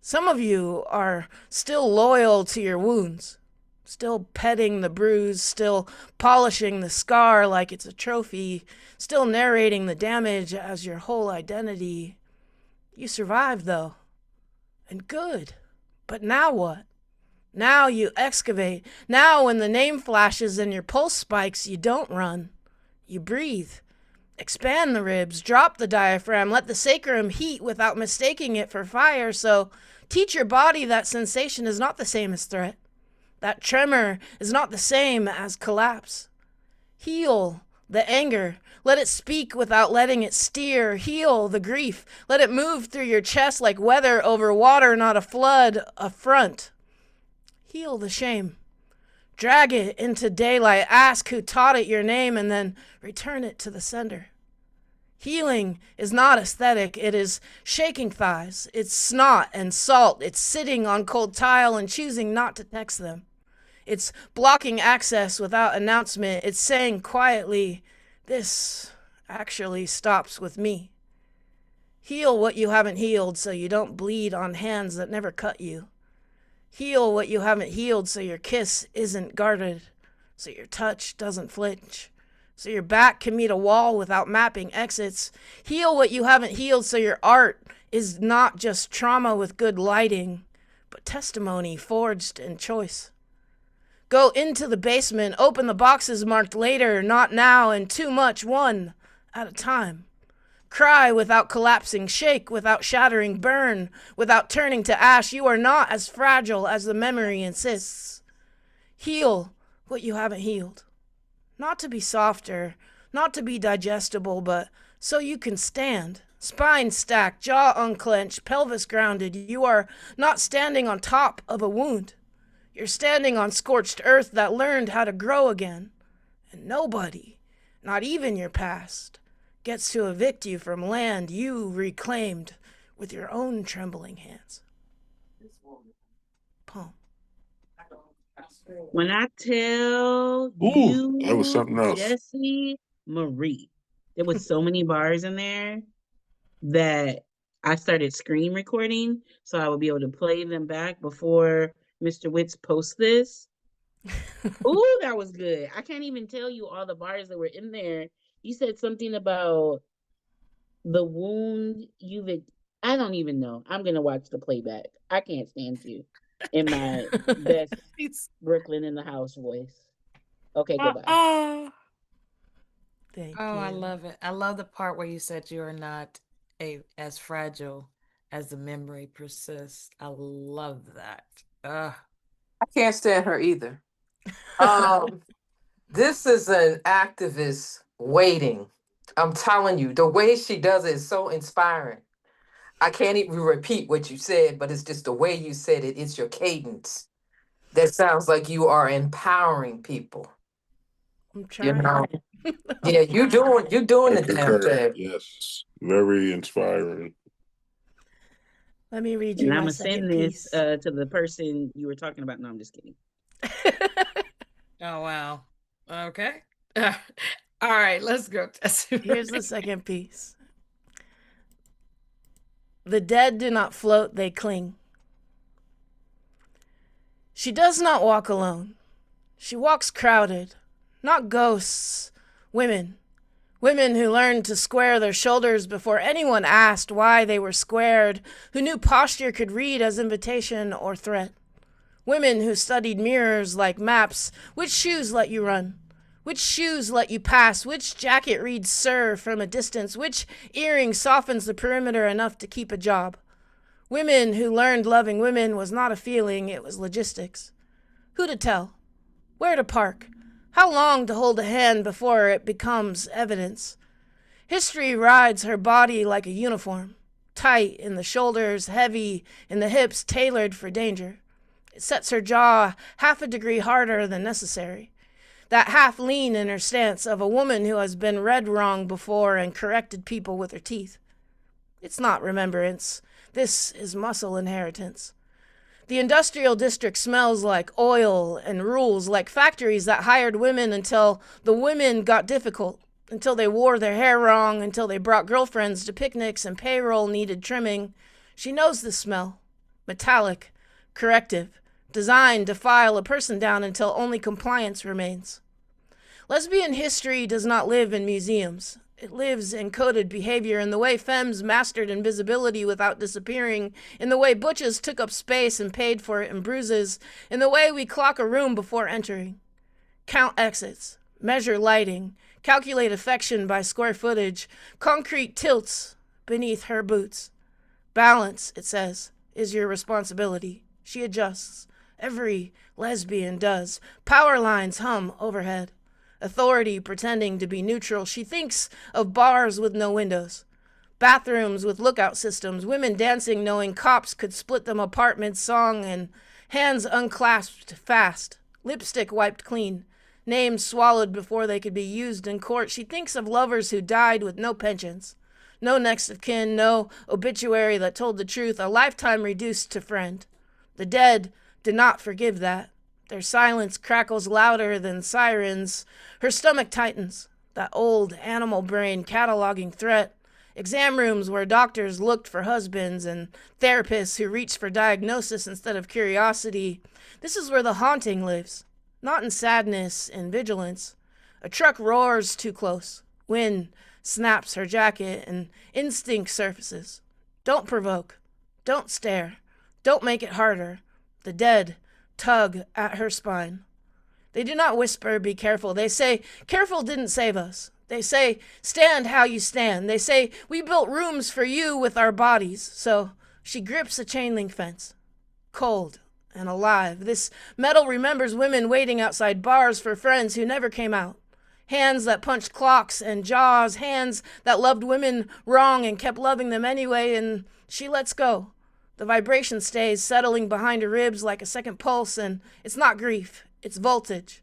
S9: Some of you are still loyal to your wounds, still petting the bruise, still polishing the scar like it's a trophy, still narrating the damage as your whole identity. You survived, though, and good. But now what? Now you excavate. Now when the name flashes and your pulse spikes, you don't run. You breathe. Expand the ribs, drop the diaphragm, let the sacrum heat without mistaking it for fire. So teach your body that sensation is not the same as threat. That tremor is not the same as collapse. Heal the anger. Let it speak without letting it steer. Heal the grief. Let it move through your chest like weather over water, not a flood, a front. Heal the shame. Drag it into daylight. Ask who taught it your name and then return it to the sender. Healing is not aesthetic. It is shaking thighs. It's snot and salt. It's sitting on cold tile and choosing not to text them. It's blocking access without announcement. It's saying quietly, this actually stops with me. Heal what you haven't healed so you don't bleed on hands that never cut you. Heal what you haven't healed so your kiss isn't guarded, so your touch doesn't flinch, so your back can meet a wall without mapping exits. Heal what you haven't healed so your art is not just trauma with good lighting, but testimony forged in choice. Go into the basement, open the boxes marked later, not now, and too much, one at a time. Cry without collapsing, shake without shattering, burn without turning to ash. You are not as fragile as the memory insists. Heal what you haven't healed. Not to be softer, not to be digestible, but so you can stand. Spine stacked, jaw unclenched, pelvis grounded. You are not standing on top of a wound. You're standing on scorched earth that learned how to grow again. And nobody, not even your past, gets to evict you from land you reclaimed with your own trembling hands. Poem.
S2: When I tell
S6: Ooh, that was
S2: you,
S6: something else.
S2: Jesse Marie, there was so many bars in there that I started screen recording so I would be able to play them back before Mr. Witz posts this. Ooh, that was good. I can't even tell you all the bars that were in there. You said something about the wound I don't even know. I'm gonna watch the playback. I can't stand you in my best Brooklyn in the house voice. Okay, goodbye.
S9: Thank
S4: Oh,
S9: you.
S4: I love it. I love the part where you said you are not as fragile as the memory persists. I love that.
S8: I can't stand her either. This is an activist waiting. I'm telling you, the way she does it is so inspiring. I can't even repeat what you said, but it's just the way you said it. It's your cadence that sounds like you are empowering people.
S9: I'm
S8: You
S9: trying.
S8: know, yeah, you're doing
S6: I
S8: the damn
S6: concur.
S8: thing.
S6: Yes. Very inspiring.
S9: Let me read
S2: And
S9: you
S2: I'm
S9: my
S2: gonna
S9: second
S2: send this
S9: piece.
S2: to the person you were talking about. No, I'm just kidding.
S4: Oh, wow. Okay. All right, let's go.
S9: Here's the second piece. The dead do not float, they cling. She does not walk alone. She walks crowded, not ghosts, women. Women who learned to square their shoulders before anyone asked why they were squared, who knew posture could read as invitation or threat. Women who studied mirrors like maps. Which shoes let you run? Which shoes let you pass? Which jacket reads sir from a distance? Which earring softens the perimeter enough to keep a job? Women who learned loving women was not a feeling, it was logistics. Who to tell? Where to park? How long to hold a hand before it becomes evidence? History rides her body like a uniform, tight in the shoulders, heavy in the hips, tailored for danger. It sets her jaw half a degree harder than necessary. That half lean in her stance of a woman who has been read wrong before and corrected people with her teeth. It's not remembrance. This is muscle inheritance. The industrial district smells like oil and rules, like factories that hired women until the women got difficult, until they wore their hair wrong, until they brought girlfriends to picnics and payroll needed trimming. She knows the smell. Metallic, corrective, designed to file a person down until only compliance remains. Lesbian history does not live in museums. It lives in coded behavior, in the way femmes mastered invisibility without disappearing, in the way butches took up space and paid for it in bruises, in the way we clock a room before entering. Count exits, measure lighting, calculate affection by square footage, concrete tilts beneath her boots. Balance, it says, is your responsibility. She adjusts. Every lesbian does. Power lines hum overhead. Authority pretending to be neutral. She thinks of bars with no windows, bathrooms with lookout systems, women dancing knowing cops could split them apart mid-song, and hands unclasped fast, lipstick wiped clean, names swallowed before they could be used in court. She thinks of lovers who died with no pensions, no next of kin, no obituary that told the truth, a lifetime reduced to friend. The dead did not forgive that. Their silence crackles louder than sirens. Her stomach tightens, that old animal brain cataloging threat. Exam rooms where doctors looked for husbands and therapists who reached for diagnosis instead of curiosity. This is where the haunting lives, not in sadness, in vigilance. A truck roars too close. Wind snaps her jacket and instinct surfaces. Don't provoke. Don't stare. Don't make it harder. The dead tug at her spine. They do not whisper, be careful. They say, careful didn't save us. They say, stand how you stand. They say, we built rooms for you with our bodies. So she grips a chain link fence. Cold and alive. This metal remembers women waiting outside bars for friends who never came out. Hands that punched clocks and jaws. Hands that loved women wrong and kept loving them anyway. And she lets go. The vibration stays, settling behind her ribs like a second pulse, and it's not grief, it's voltage.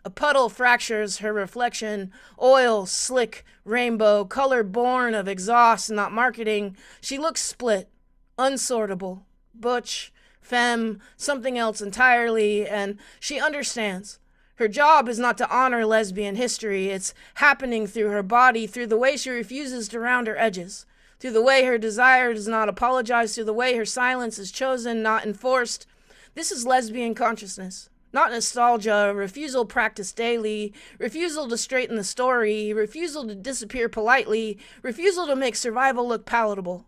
S9: A puddle fractures her reflection, oil, slick, rainbow, color born of exhaust, not marketing. She looks split, unsortable, butch, femme, something else entirely, and she understands. Her job is not to honor lesbian history, it's happening through her body, through the way she refuses to round her edges. Through the way her desire does not apologize, through the way her silence is chosen, not enforced. This is lesbian consciousness, not nostalgia, refusal practiced daily, refusal to straighten the story, refusal to disappear politely, refusal to make survival look palatable.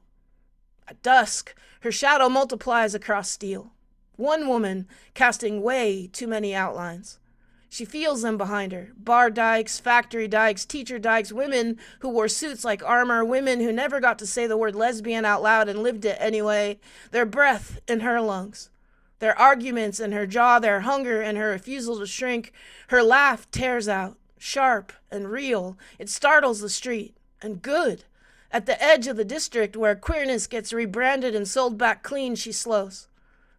S9: At dusk, her shadow multiplies across steel. One woman casting way too many outlines. She feels them behind her. Bar dykes, factory dykes, teacher dykes, women who wore suits like armor, women who never got to say the word lesbian out loud and lived it anyway. Their breath in her lungs. Their arguments in her jaw, their hunger and her refusal to shrink. Her laugh tears out, sharp and real. It startles the street, and good. At the edge of the district where queerness gets rebranded and sold back clean, she slows.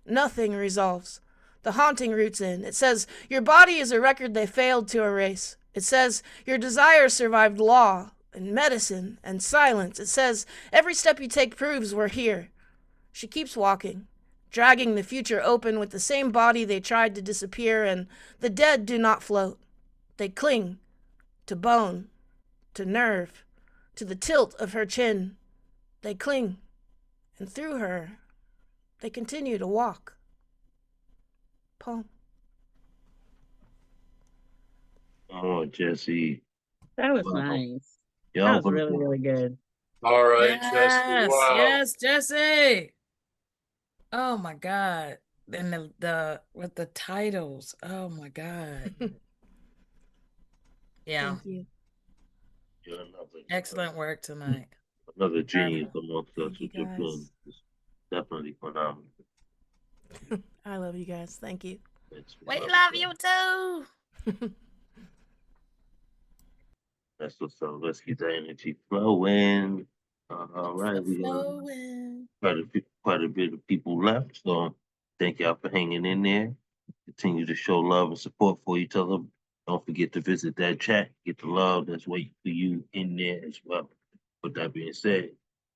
S9: Nothing resolves. The haunting roots in. It says, your body is a record they failed to erase. It says, your desire survived law and medicine and silence. It says, every step you take proves we're here. She keeps walking, dragging the future open with the same body they tried to disappear, and the dead do not float. They cling to bone, to nerve, to the tilt of her chin. They cling, and through her, they continue to walk. Poem.
S1: Oh, Jesse.
S2: That was
S1: Wow.
S2: nice.
S1: Y'all
S2: That was
S1: wanna
S2: really,
S1: go-
S2: really good.
S6: All right, Jesse.
S4: Yes,
S6: Wow.
S4: yes, Jesse. Oh my God. And the with the titles. Oh my God. Yeah.
S9: Thank you.
S1: You're another,
S4: Excellent work tonight.
S1: another genius
S4: Bravo.
S1: amongst us.
S9: Thank you,
S1: What you're
S9: guys.
S1: doing is definitely phenomenal.
S9: I love you guys. Thank you.
S4: We love you too.
S1: That's what's up. Let's keep that energy flowing. All right, we
S4: Flowing.
S1: quite a bit of people left, so thank y'all for hanging in there. Continue to show love and support for each other. Don't forget to visit that chat. Get the love that's waiting for you in there as well. With that being said,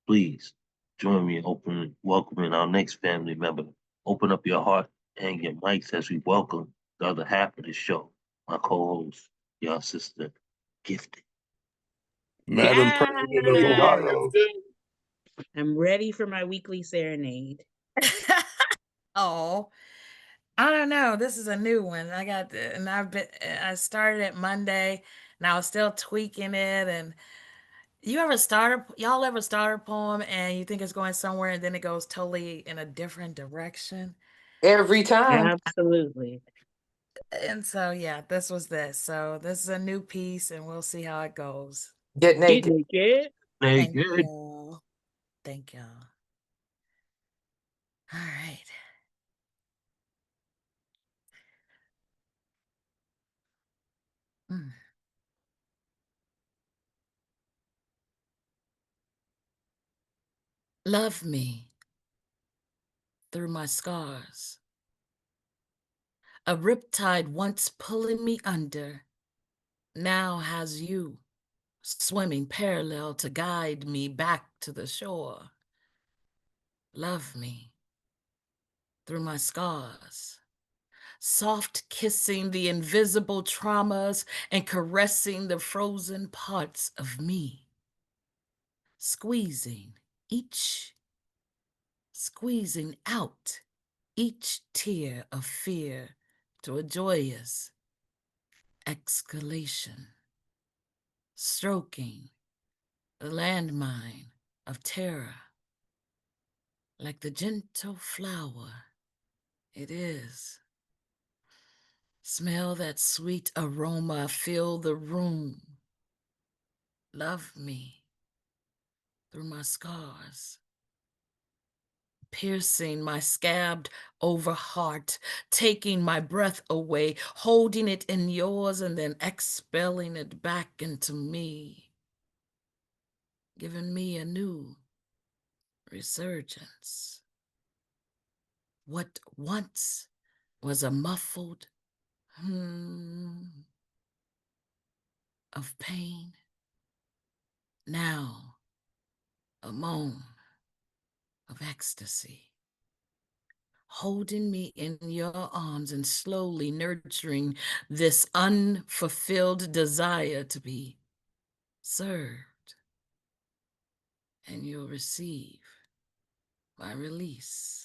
S1: please join me in welcoming our next family member. Open up your heart and your mics as we welcome the other half of the show. My co-host, y'all sister, Gifted.
S6: Madam President of
S4: Yay.
S6: Ohio.
S2: I'm ready for my weekly serenade.
S4: Oh, I don't know. This is a new one. I started it Monday and I was still tweaking it. And y'all ever start a poem and you think it's going somewhere and then it goes totally in a different direction?
S8: Every time.
S2: Absolutely.
S4: And so, yeah, this was this. So this is a new piece and we'll see how it goes.
S8: Get naked.
S2: Naked.
S4: Thank
S1: Naked.
S4: y'all. Thank y'all. All right. Mm. Love me through my scars. A riptide once pulling me under, now has you swimming parallel to guide me back to the shore. Love me through my scars. soft kissing the invisible traumas and caressing the frozen parts of me, squeezing out each tear of fear to a joyous exhalation, stroking the landmine of terror like the gentle flower it is. Smell that sweet aroma, fill the room. Love me through my scars, piercing my scabbed over heart, taking my breath away, holding it in yours and then expelling it back into me, giving me a new resurgence. What once was a muffled of pain, now a moan of ecstasy, holding me in your arms and slowly nurturing this unfulfilled desire to be served. And you'll receive my release.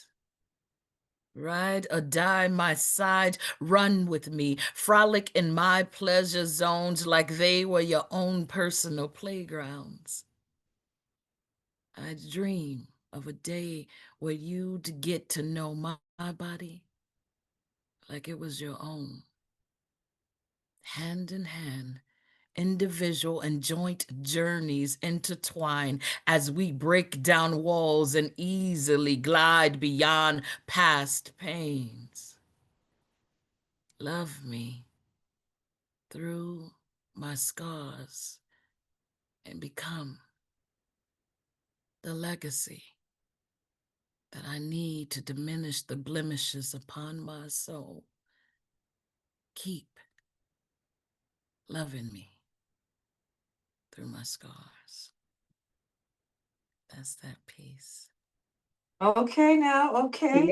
S4: Ride or die my side, run with me, frolic in my pleasure zones like they were your own personal playgrounds. I dream of a day where you'd get to know my body like it was your own. Hand in hand, individual and joint journeys intertwine as we break down walls and easily glide beyond past pains. Love me through my scars and become the legacy that I need to diminish the blemishes upon my soul. Keep loving me through my scars. That's that piece.
S8: Okay, now, okay.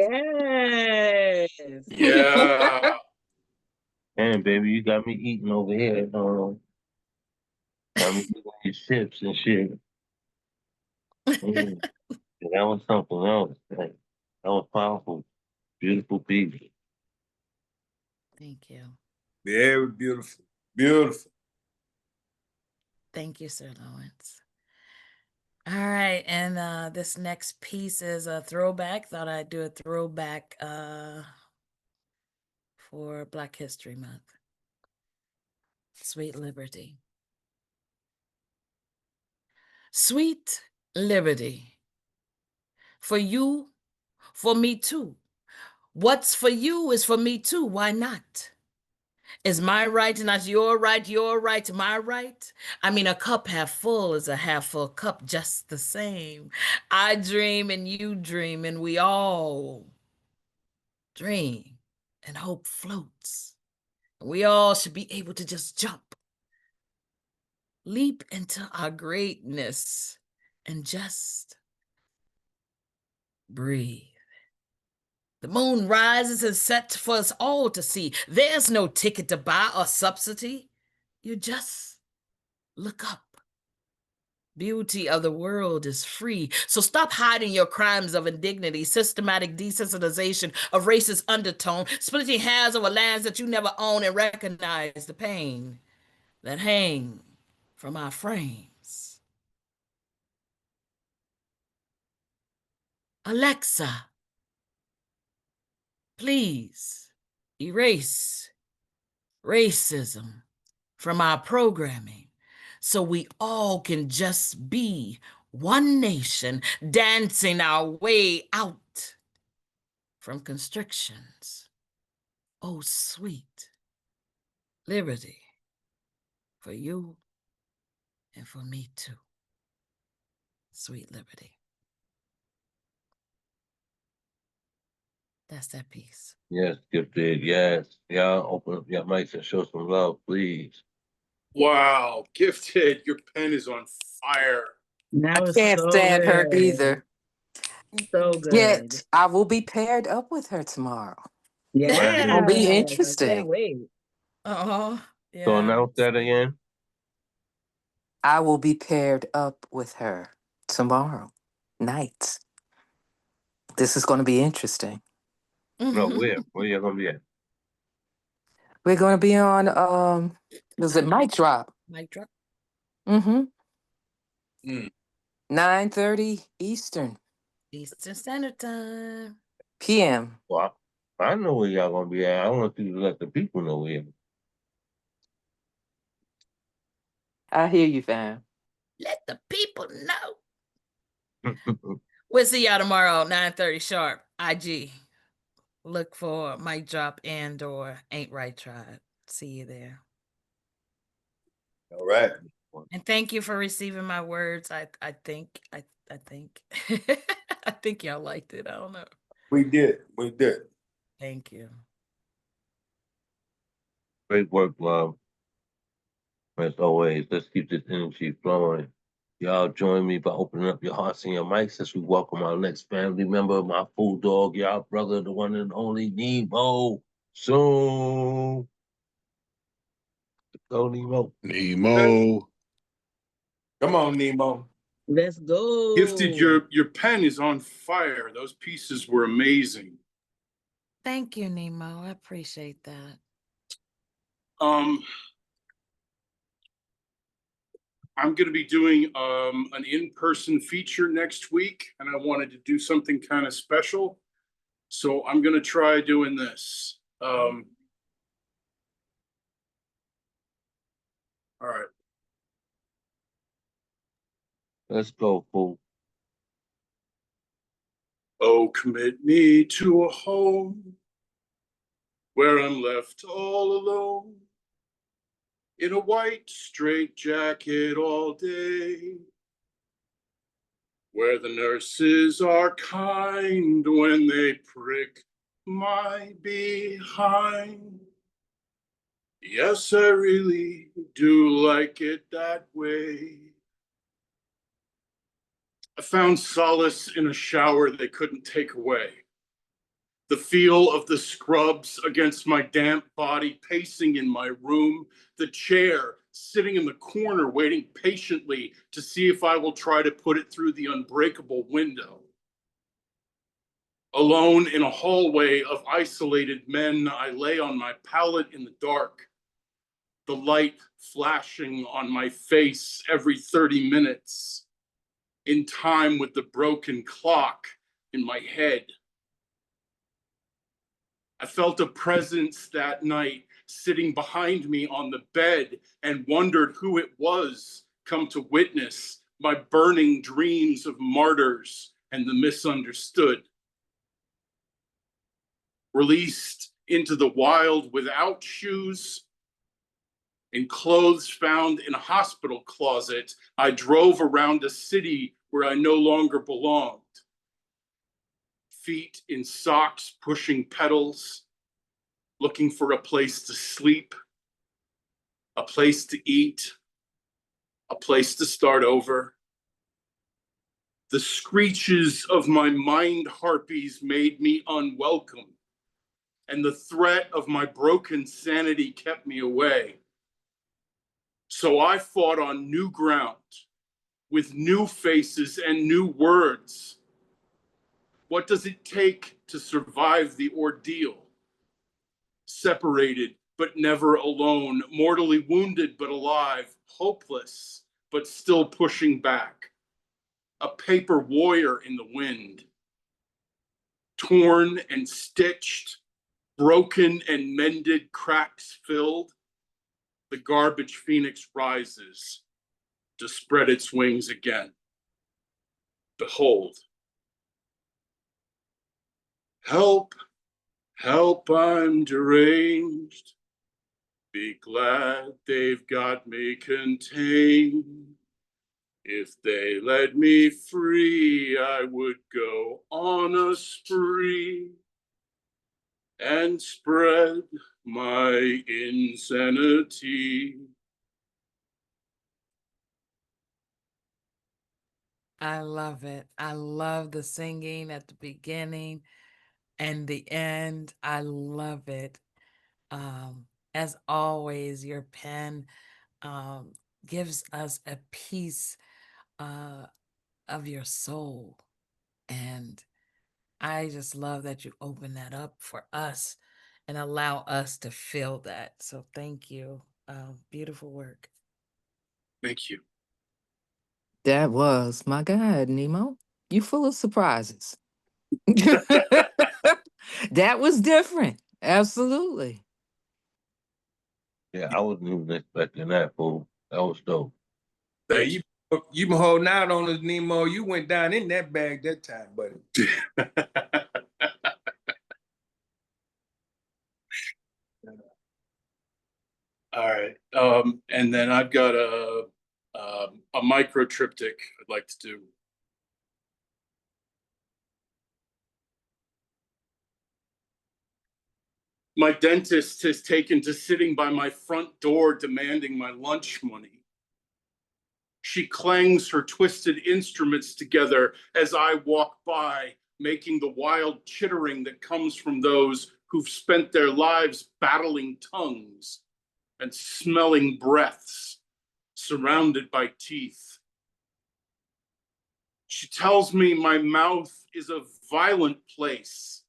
S2: Yes.
S6: Yeah.
S1: Man, baby, you got me eating over here. Got me eating these chips and shit. Mm, that was something else. Like, that was powerful. Beautiful piece.
S4: Thank you.
S6: Very beautiful. Beautiful.
S4: Thank you, Sir Lawrence. All right, and this next piece is a throwback. Thought I'd do a throwback for Black History Month. Sweet Liberty. Sweet Liberty. For you, for me too. What's for you is for me too. Why not? Is my right not your right my right? I mean, a cup half full is a half full cup just the same. I dream and you dream and we all dream and hope floats. We all should be able to just jump, leap into our greatness and just breathe. The moon rises and sets for us all to see. There's no ticket to buy or subsidy. You just look up. Beauty of the world is free. So stop hiding your crimes of indignity, systematic desensitization of racist undertone, splitting hairs over lands that you never own, and recognize the pain that hang from our frames. Alexa, please erase racism from our programming so we all can just be one nation dancing our way out from constrictions. Oh, sweet liberty for you and for me too. Sweet liberty. That's that piece.
S1: Yes, gifted. Yes. Y'all open up your mics and show some love, please.
S6: Wow. Gifted. Your pen is on fire.
S2: That
S8: I
S2: was
S8: can't
S2: so
S8: stand her
S2: good.
S8: either.
S2: So good.
S8: Yet I will be paired up with her tomorrow.
S2: Yeah,
S8: Gonna be
S2: I
S8: interesting.
S2: can't wait.
S4: Oh,
S1: So
S4: yeah.
S1: announce that again.
S8: I will be paired up with her tomorrow night. This is going to be interesting.
S1: No,
S4: Mhm.
S1: where? Where you gonna be at?
S8: We're going to be on was it Mic Drop?
S4: Mic drop.
S8: Mm-hmm.
S6: Mm.
S8: 9:30 Eastern
S4: Eastern Standard Time.
S8: PM.
S1: Well, I know where y'all gonna be at. I want you to let the people know where.
S8: I hear you, fam.
S4: Let the people know. We'll see y'all tomorrow, 9:30 sharp. IG. Look for Mic Drop and or Ain't Right Tribe. See you there.
S6: All right.
S4: And thank you for receiving my words. I think I think I think y'all liked it. I don't know.
S6: We did. We did.
S4: Thank you.
S1: Great work, love. As always, let's keep this energy flowing. Y'all join me by opening up your hearts and your mics as we welcome our next family member, my full dog, y'all brother, the one and only Nemo. Soon. Go, Nemo.
S3: Nemo.
S6: Come on, Nemo.
S2: Let's go.
S6: Gifted, your pen is on fire. Those pieces were amazing.
S4: Thank you, Nemo. I appreciate that.
S6: I'm going to be doing an in-person feature next week, and I wanted to do something kind of special. So I'm going to try doing this. All right.
S1: Let's go, fool.
S6: Oh, commit me to a home where I'm left all alone in a white straitjacket all day, where the nurses are kind when they prick my behind. Yes, I really do like it that way. I found solace in a shower they couldn't take away. The feel of the scrubs against my damp body pacing in my room, the chair sitting in the corner waiting patiently to see if I will try to put it through the unbreakable window. Alone in a hallway of isolated men, I lay on my pallet in the dark, the light flashing on my face every 30 minutes, in time with the broken clock in my head. I felt a presence that night sitting behind me on the bed and wondered who it was come to witness my burning dreams of martyrs and the misunderstood. Released into the wild without shoes, in clothes found in a hospital closet, I drove around a city where I no longer belonged. Feet in socks pushing pedals, looking for a place to sleep, a place to eat, a place to start over. The screeches of my mind harpies made me unwelcome, and the threat of my broken sanity kept me away. So I fought on new ground, with new faces and new words. What does it take to survive the ordeal? Separated, but never alone, mortally wounded, but alive, hopeless, but still pushing back. A paper warrior in the wind. Torn and stitched, broken and mended, cracks filled, the garbage phoenix rises to spread its wings again. Behold. Help, help, I'm deranged. Be glad they've got me contained. If they let me free, I would go on a spree and spread my insanity.
S4: I love it. I love the singing at the beginning. And the end, I love it. As always, your pen um, gives us a piece of your soul. And I just love that you open that up for us and allow us to feel that. So thank you. Beautiful work.
S6: Thank you.
S8: That was my God, Nemo. You full of surprises. That was different. Absolutely.
S1: Yeah, I wasn't even expecting that, fool. That was dope.
S11: Hey, you been holding out on us, Nemo. You went down in that bag that time, buddy.
S6: All right. And then I've got a micro triptych I'd like to do. My dentist has taken to sitting by my front door demanding my lunch money. She clangs her twisted instruments together as I walk by, making the wild chittering that comes from those who've spent their lives battling tongues and smelling breaths, surrounded by teeth. She tells me my mouth is a violent place,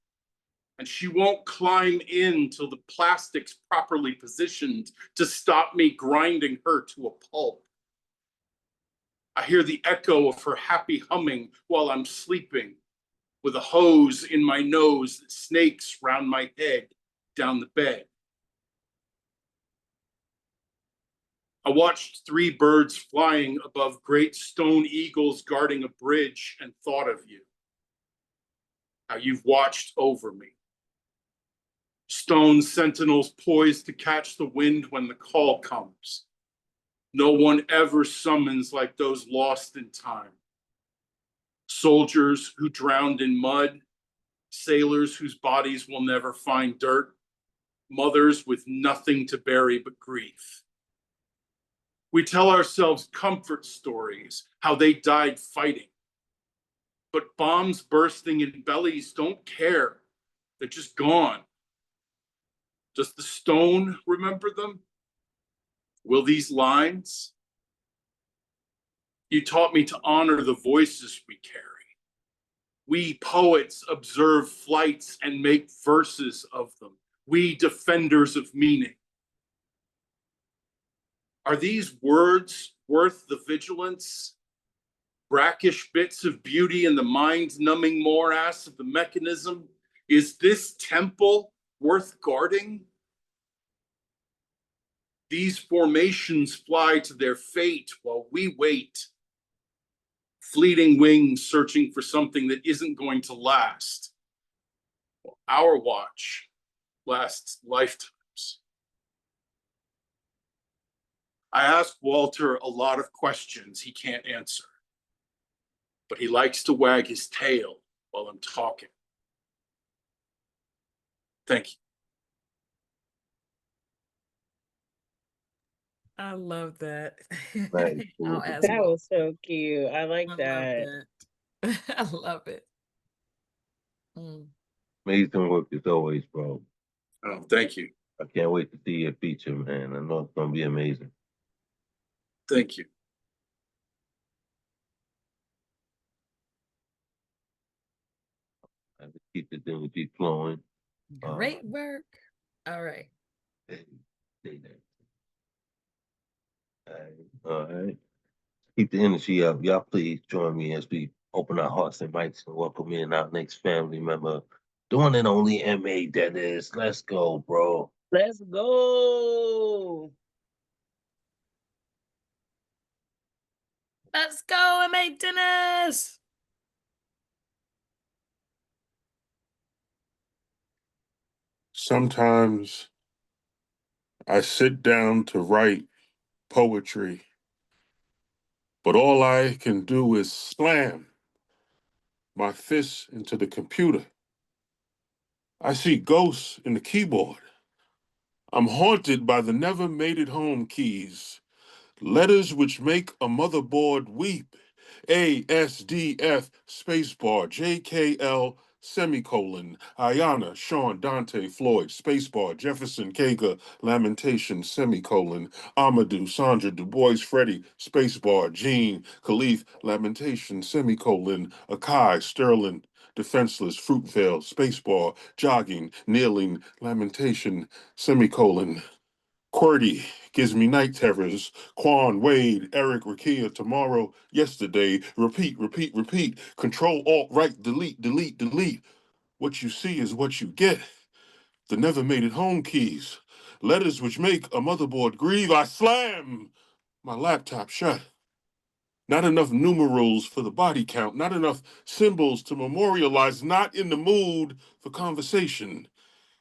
S6: and she won't climb in till the plastic's properly positioned to stop me grinding her to a pulp. I hear the echo of her happy humming while I'm sleeping, with a hose in my nose that snakes round my head down the bed. I watched 3 birds flying above great stone eagles guarding a bridge and thought of you. How you've watched over me. Stone sentinels poised to catch the wind when the call comes. No one ever summons like those lost in time. Soldiers who drowned in mud, sailors whose bodies will never find dirt, mothers with nothing to bury but grief. We tell ourselves comfort stories, how they died fighting. But bombs bursting in bellies don't care. They're just gone. Does the stone remember them? Will these lines? You taught me to honor the voices we carry. We poets observe flights and make verses of them. We defenders of meaning. Are these words worth the vigilance? Brackish bits of beauty in the mind-numbing morass of the mechanism? Is this temple worth guarding? These formations fly to their fate while we wait. Fleeting wings searching for something that isn't going to last. Our watch lasts lifetimes. I ask Walter a lot of questions he can't answer, but he likes to wag his tail while I'm talking. Thank you.
S4: I love that.
S1: Right.
S4: I'll ask
S2: That
S4: Walt.
S2: was so cute. I like
S4: I love
S2: that.
S4: that. I love it. Mm.
S1: Amazing work as always, bro.
S6: Oh, thank you.
S1: I can't wait to see your feature, man. I know it's gonna be amazing.
S6: Thank you.
S1: I just keep the energy flowing.
S4: Great work. All right.
S1: Stay there. All right. Keep the energy up. Y'all please join me as we open our hearts and mics and welcome in our next family member. Doing it only MA, that is. Let's go, bro.
S2: Let's go.
S4: Let's go and make Dennis.
S3: Sometimes I sit down to write poetry, but all I can do is slam my fists into the computer. I see ghosts in the keyboard. I'm haunted by the never made it home keys, letters which make a motherboard weep. ASDF spacebar JKL semicolon, Ayana, Sean, Dante, Floyd, spacebar, Jefferson, Kaga, Lamentation, semicolon, Amadou, Sandra, Du Bois, Freddie, spacebar, Jean, Khalif, Lamentation, semicolon, Akai, Sterling, Defenseless, Fruitvale, spacebar, Jogging, Kneeling, Lamentation, semicolon, QWERTY, Gives Me Night Terrors, Quan, Wade, Eric, Rakia, Tomorrow, Yesterday, Repeat, Repeat, Repeat, Control, Alt, Right, Delete, Delete, Delete. What you see is what you get. The Never Made It Home keys. Letters which make a motherboard grieve. I slam my laptop shut. Not enough numerals for the body count. Not enough symbols to memorialize. Not in the mood for conversation.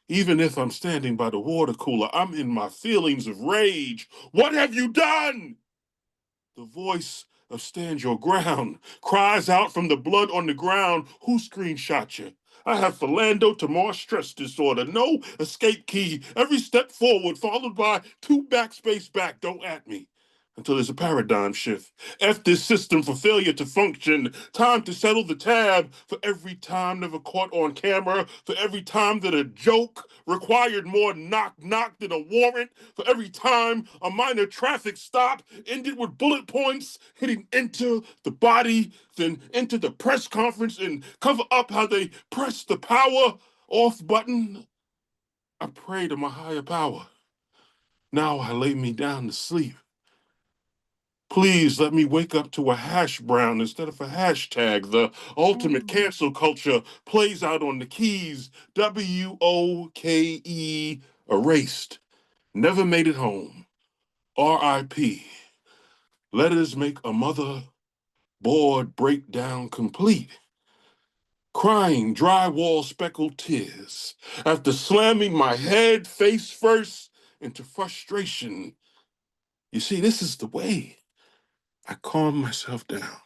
S3: Even if I'm standing by the water cooler, I'm in my feelings of rage. What have you done? The voice of Stand Your Ground cries out from the blood on the ground. Who screenshot you? I have Philando Tamar stress disorder. No escape key. Every step forward followed by 2 backspace back. Don't at me until there's a paradigm shift. F this system for failure to function. Time to settle the tab for every time never caught on camera, for every time that a joke required more knock knock than a warrant, for every time a minor traffic stop ended with bullet points hitting into the body, then into the press conference and cover up how they press the power off button. I pray to my higher power. Now I lay me down to sleep. Please let me wake up to a hash brown instead of a hashtag. The ultimate cancel culture plays out on the keys. WOKE erased. Never made it home. RIP. Letters make a mother board breakdown complete. Crying drywall speckled tears after slamming my head face first into frustration. You see, this is the way I calm myself down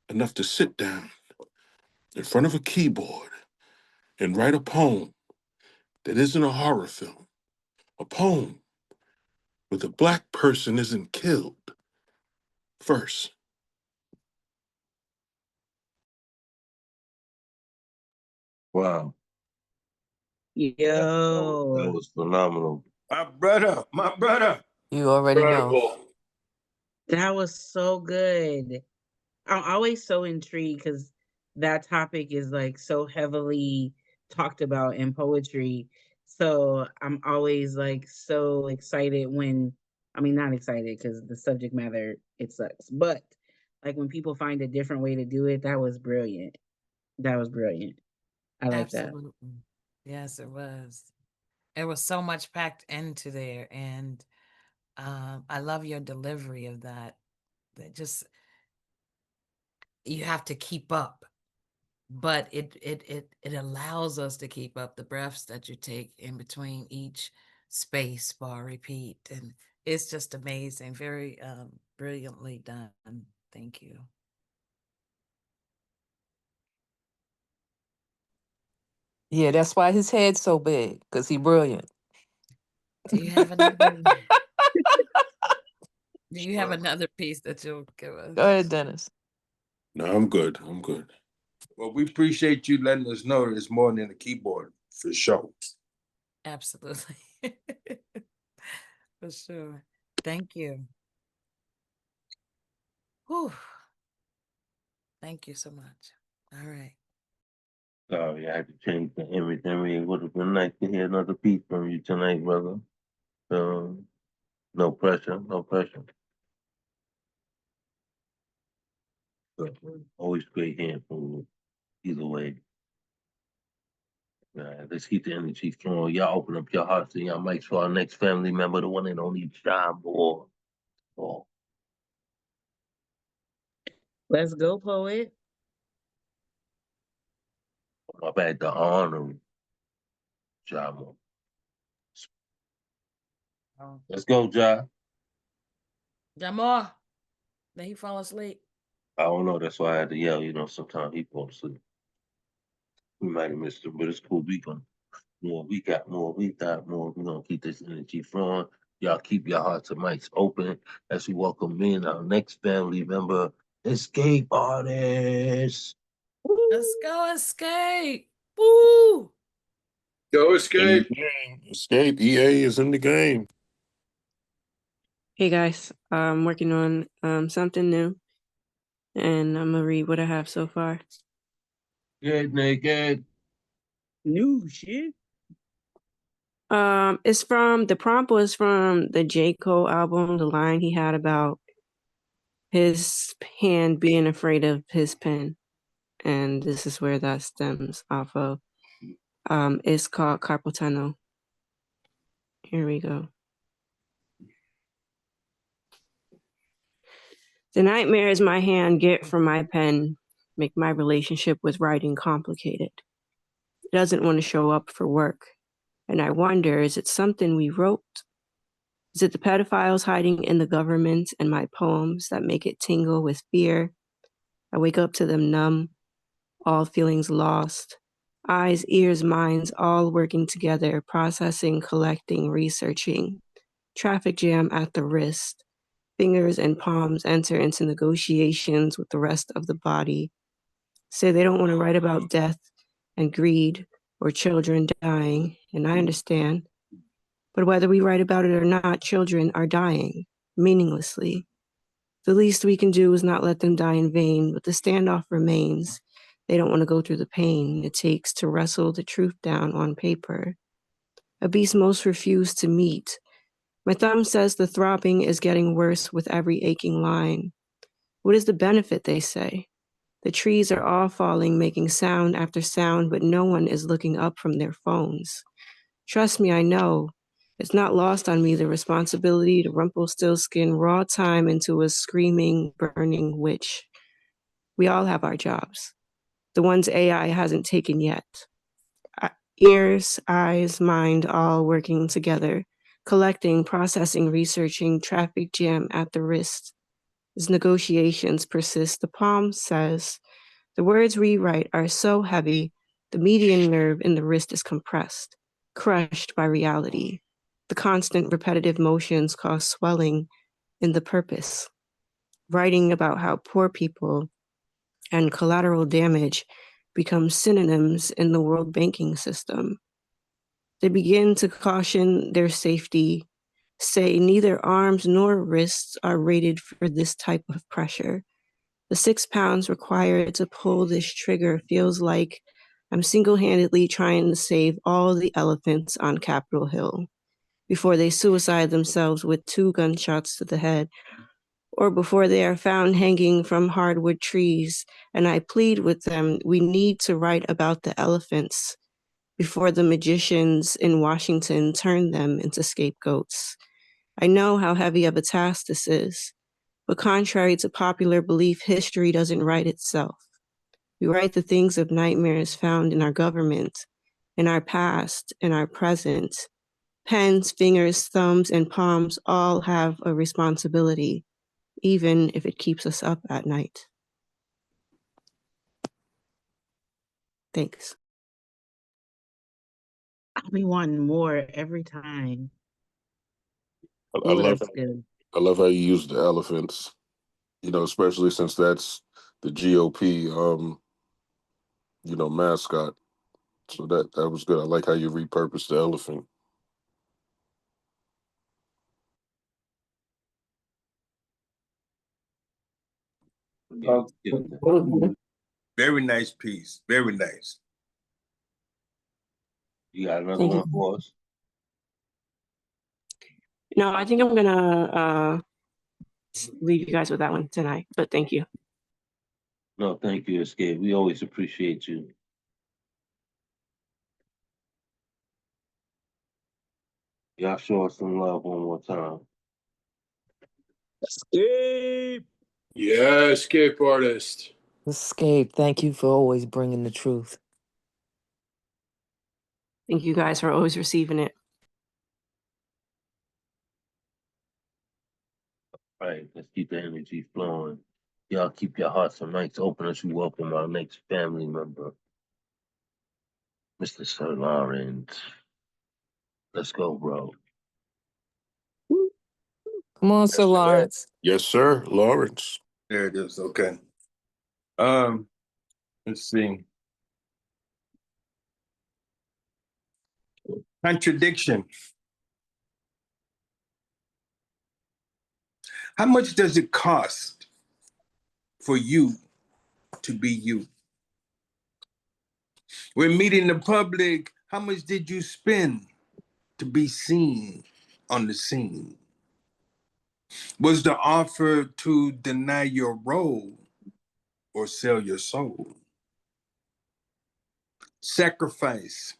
S3: enough to sit down in front of a keyboard and write a poem that isn't a horror film, a poem where the black person isn't killed first.
S1: Wow. That
S2: Yo,
S1: was phenomenal.
S11: My brother.
S8: You already know.
S6: Incredible.
S2: that was so good. I'm always so intrigued because that topic is like so heavily talked about in poetry. So I'm always like so excited when, I mean, not excited because the subject matter, it sucks, but like when people find a different way to do it, that was brilliant. That was brilliant. I like that.
S4: Absolutely. Yes, it was. There was so much packed into there, and I love your delivery of that. That just you have to keep up, but it allows us to keep up the breaths that you take in between each space bar repeat, and it's just amazing. Very brilliantly done. Thank you.
S8: Yeah, that's why his head's so big, because he brilliant.
S4: Do you have another? Do you have another piece that you'll give us?
S8: Go ahead, Dennis.
S3: No, I'm good. I'm good.
S11: Well, we appreciate you letting us know that it's more than a keyboard, for sure.
S4: Absolutely. For sure. Thank you. Whew. Thank you so much. All right.
S1: Sorry, I had to change the image. I mean, it would have been nice to hear another piece from you tonight, brother. No pressure, no pressure. But always great hearing from you. Either way. Let's keep the energy flowing. Y'all open up your hearts and your mics for our next family member, the one and only John Moore. Oh,
S2: Let's go, poet.
S1: my bad, the honor, John Moore.
S4: Oh.
S1: Let's go, John.
S4: Jamar, did he fall asleep?
S1: I don't know. That's why I had to yell. You know, sometimes he falls asleep. We might have missed him, but it's cool. We got more. We got more. We're going to keep this energy flowing. Y'all keep your hearts and mics open as we welcome in our next family member, escape artist. Woo!
S4: Let's go, Escape. Woo!
S11: Go
S3: In the
S11: Escape.
S3: game. Escape. EA is in the game.
S12: Hey guys, I'm working on something new, and I'm gonna read what I have so far.
S1: Good, naked.
S2: New shit.
S12: It's from the prompt was from the J. Cole album, the line he had about his hand being afraid of his pen, and this is where that stems off of. It's called Carpal Tunnel. Here we go. The nightmares my hand get from my pen make my relationship with writing complicated. It doesn't want to show up for work. And I wonder, is it something we wrote? Is it the pedophiles hiding in the government and my poems that make it tingle with fear? I wake up to them numb, all feelings lost. Eyes, ears, minds, all working together, processing, collecting, researching. Traffic jam at the wrist. Fingers and palms enter into negotiations with the rest of the body. Say they don't want to write about death and greed or children dying, and I understand. But whether we write about it or not, children are dying, meaninglessly. The least we can do is not let them die in vain, but the standoff remains. They don't want to go through the pain it takes to wrestle the truth down on paper. A beast most refuse to meet. My thumb says the throbbing is getting worse with every aching line. What is the benefit, they say? The trees are all falling, making sound after sound, but no one is looking up from their phones. Trust me, I know. It's not lost on me the responsibility to Rumpelstiltskin raw time into a screaming, burning witch. We all have our jobs. The ones AI hasn't taken yet. Ears, eyes, mind, all working together. Collecting, processing, researching, traffic jam at the wrist. As negotiations persist, the palm says, the words we write are so heavy, the median nerve in the wrist is compressed, crushed by reality. The constant repetitive motions cause swelling in the purpose. Writing about how poor people and collateral damage become synonyms in the world banking system. They begin to caution their safety, say neither arms nor wrists are rated for this type of pressure. The 6 pounds required to pull this trigger feels like I'm single-handedly trying to save all the elephants on Capitol Hill before they suicide themselves with 2 gunshots to the head, or before they are found hanging from hardwood trees. And I plead with them, we need to write about the elephants before the magicians in Washington turn them into scapegoats. I know how heavy of a task this is, but contrary to popular belief, history doesn't write itself. We write the things of nightmares found in our government, in our past, in our present. Pens, fingers, thumbs, and palms all have a responsibility, even if it keeps us up at night. Thanks.
S2: I'll be wanting more every time.
S3: I
S2: Ooh,
S3: love
S2: that's good.
S3: I love how you use the elephants. You know, especially since that's the GOP mascot. So that was good. I like how you repurposed the elephant.
S1: Yeah,
S11: Very nice piece. Very nice.
S1: you got another
S12: Thank
S1: one
S12: you.
S1: for us?
S12: No, I think I'm gonna leave you guys with that one tonight, but thank you.
S1: No, thank you, Escape. We always appreciate you. Y'all show us some love one more time.
S2: Escape.
S11: Yeah, Escape artist.
S8: Escape. Thank you for always bringing the truth.
S12: Thank you guys for always receiving it.
S1: All right, let's keep the energy flowing. Y'all keep your hearts and minds open as we welcome our next family member, Mr. Sir Lawrence. Let's go, bro.
S8: Come on, Sir Lawrence.
S3: Yes, sir, Lawrence.
S11: There it is. Okay. Let's see. Contradiction. How much does it cost for you to be you? When meeting the public, how much did you spend to be seen on the scene? Was the offer to deny your role or sell your soul? Sacrifice,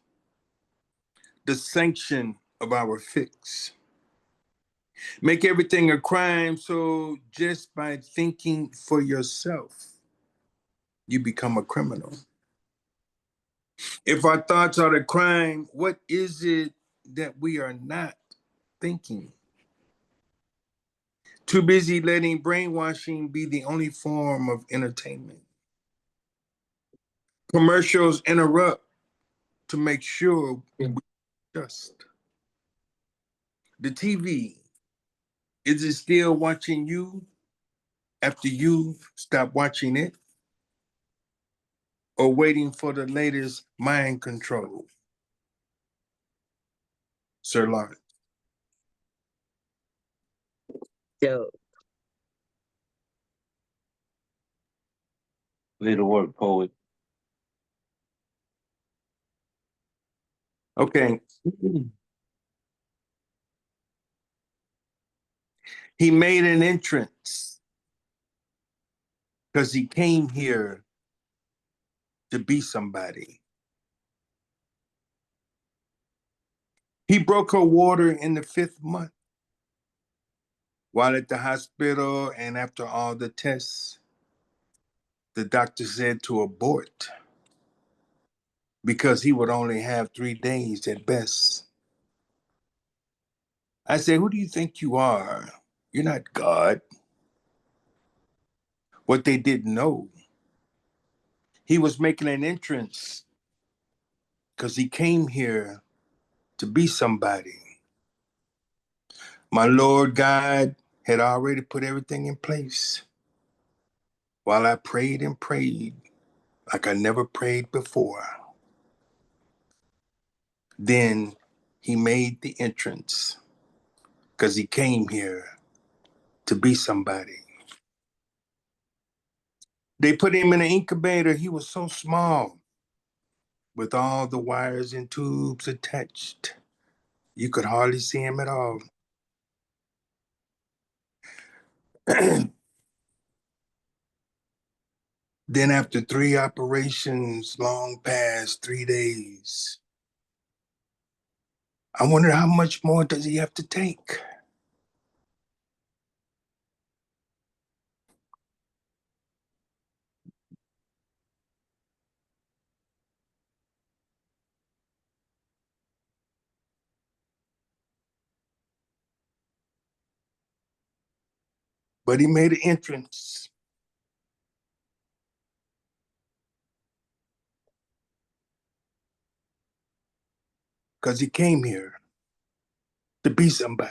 S11: the sanction of our fix. Make everything a crime, so just by thinking for yourself, you become a criminal. If our thoughts are the crime, what is it that we are not thinking? Too busy letting brainwashing be the only form of entertainment. Commercials interrupt to make sure we adjust. The TV, is it still watching you after you stop watching it? Or waiting for the latest mind control? Sir Lawrence.
S2: Dope.
S1: Way to work, poet.
S11: Okay. He made an entrance because he came here to be somebody. He broke her water in the 5th month. While at the hospital and after all the tests, the doctor said to abort because he would only have 3 days at best. I said, who do you think you are? You're not God. What they didn't know, he was making an entrance because he came here to be somebody. My Lord God had already put everything in place while I prayed and prayed like I never prayed before. Then he made the entrance because he came here to be somebody. They put him in an incubator. He was so small with all the wires and tubes attached. You could hardly see him at all. Then after 3 operations, long past 3 days, I wondered how much more does he have to take? But he made an entrance. Because he came here to be somebody.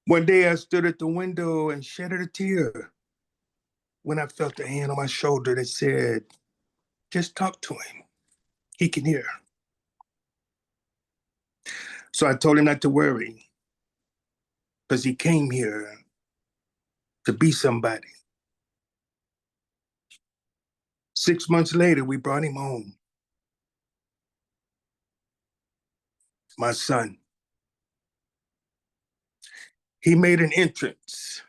S11: One day I stood at the window and shedded a tear when I felt a hand on my shoulder that said, just talk to him. He can hear. So I told him not to worry because he came here to be somebody. 6 months later, we brought him home. My son. He made an entrance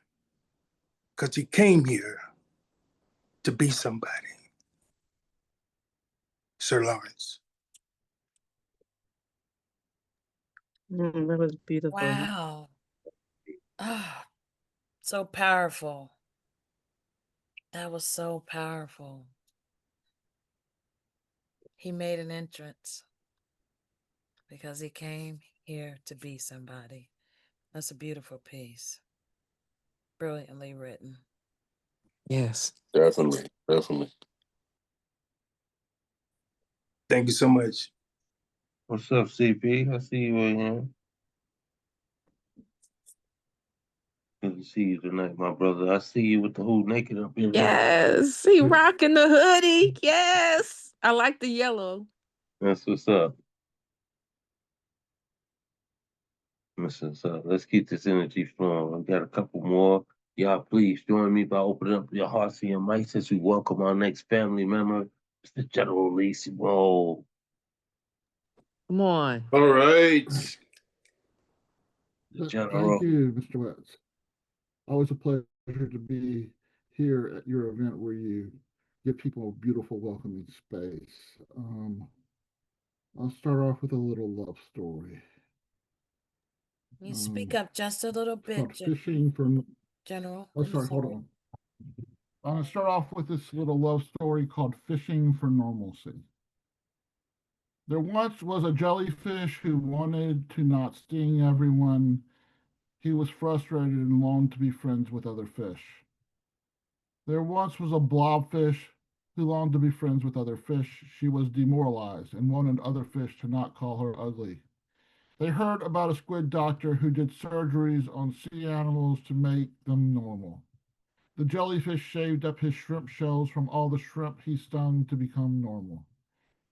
S11: because he came here to be somebody. Sir Lawrence.
S2: That was beautiful.
S4: Wow. Oh, so powerful. That was so powerful. He made an entrance because he came here to be somebody. That's a beautiful piece. Brilliantly written.
S3: Yes. Definitely. Definitely.
S11: Thank you so much.
S1: What's up, CP? I see you again. see you tonight, my brother. I see you with the whole naked up in there.
S8: Yes, he rocking the hoodie. Yes, I like the yellow.
S1: That's what's up. So let's keep this energy flowing. We got a couple more. Y'all, please join me by opening up your hearts and your mics as we welcome our next family member, Mr. General Lacey. Whoa.
S8: Come on.
S6: All right.
S1: General.
S13: Thank you, Mr. Wetz. Always a pleasure to be here at your event where you give people a beautiful, welcoming space. I'll start off with a little love story.
S4: Can you speak up just a little
S13: It's called
S4: bit,
S13: Fishing for.
S4: General?
S13: Oh,
S4: I'm
S13: sorry, hold
S4: sorry.
S13: on. I'm going to start off with this little love story called Fishing for Normalcy. There once was a jellyfish who wanted to not sting everyone. He was frustrated and longed to be friends with other fish. There once was a blobfish who longed to be friends with other fish. She was demoralized and wanted other fish to not call her ugly. They heard about a squid doctor who did surgeries on sea animals to make them normal. The jellyfish shaved up his shrimp shells from all the shrimp he stung to become normal.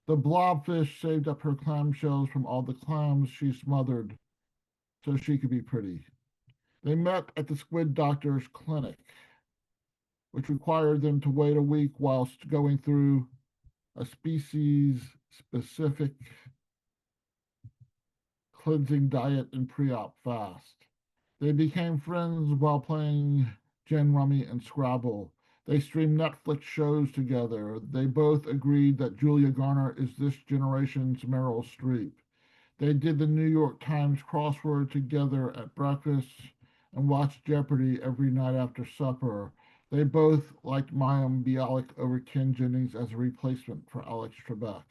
S13: The blobfish saved up her clam shells from all the clams she smothered so she could be pretty. They met at the squid doctor's clinic, which required them to wait a week whilst going through a species-specific cleansing diet and pre-op fast. They became friends while playing gin rummy and Scrabble. They streamed Netflix shows together. They both agreed that Julia Garner is this generation's Meryl Streep. They did the New York Times crossword together at breakfast and watched Jeopardy every night after supper. They both liked Mayim Bialik over Ken Jennings as a replacement for Alex Trebek.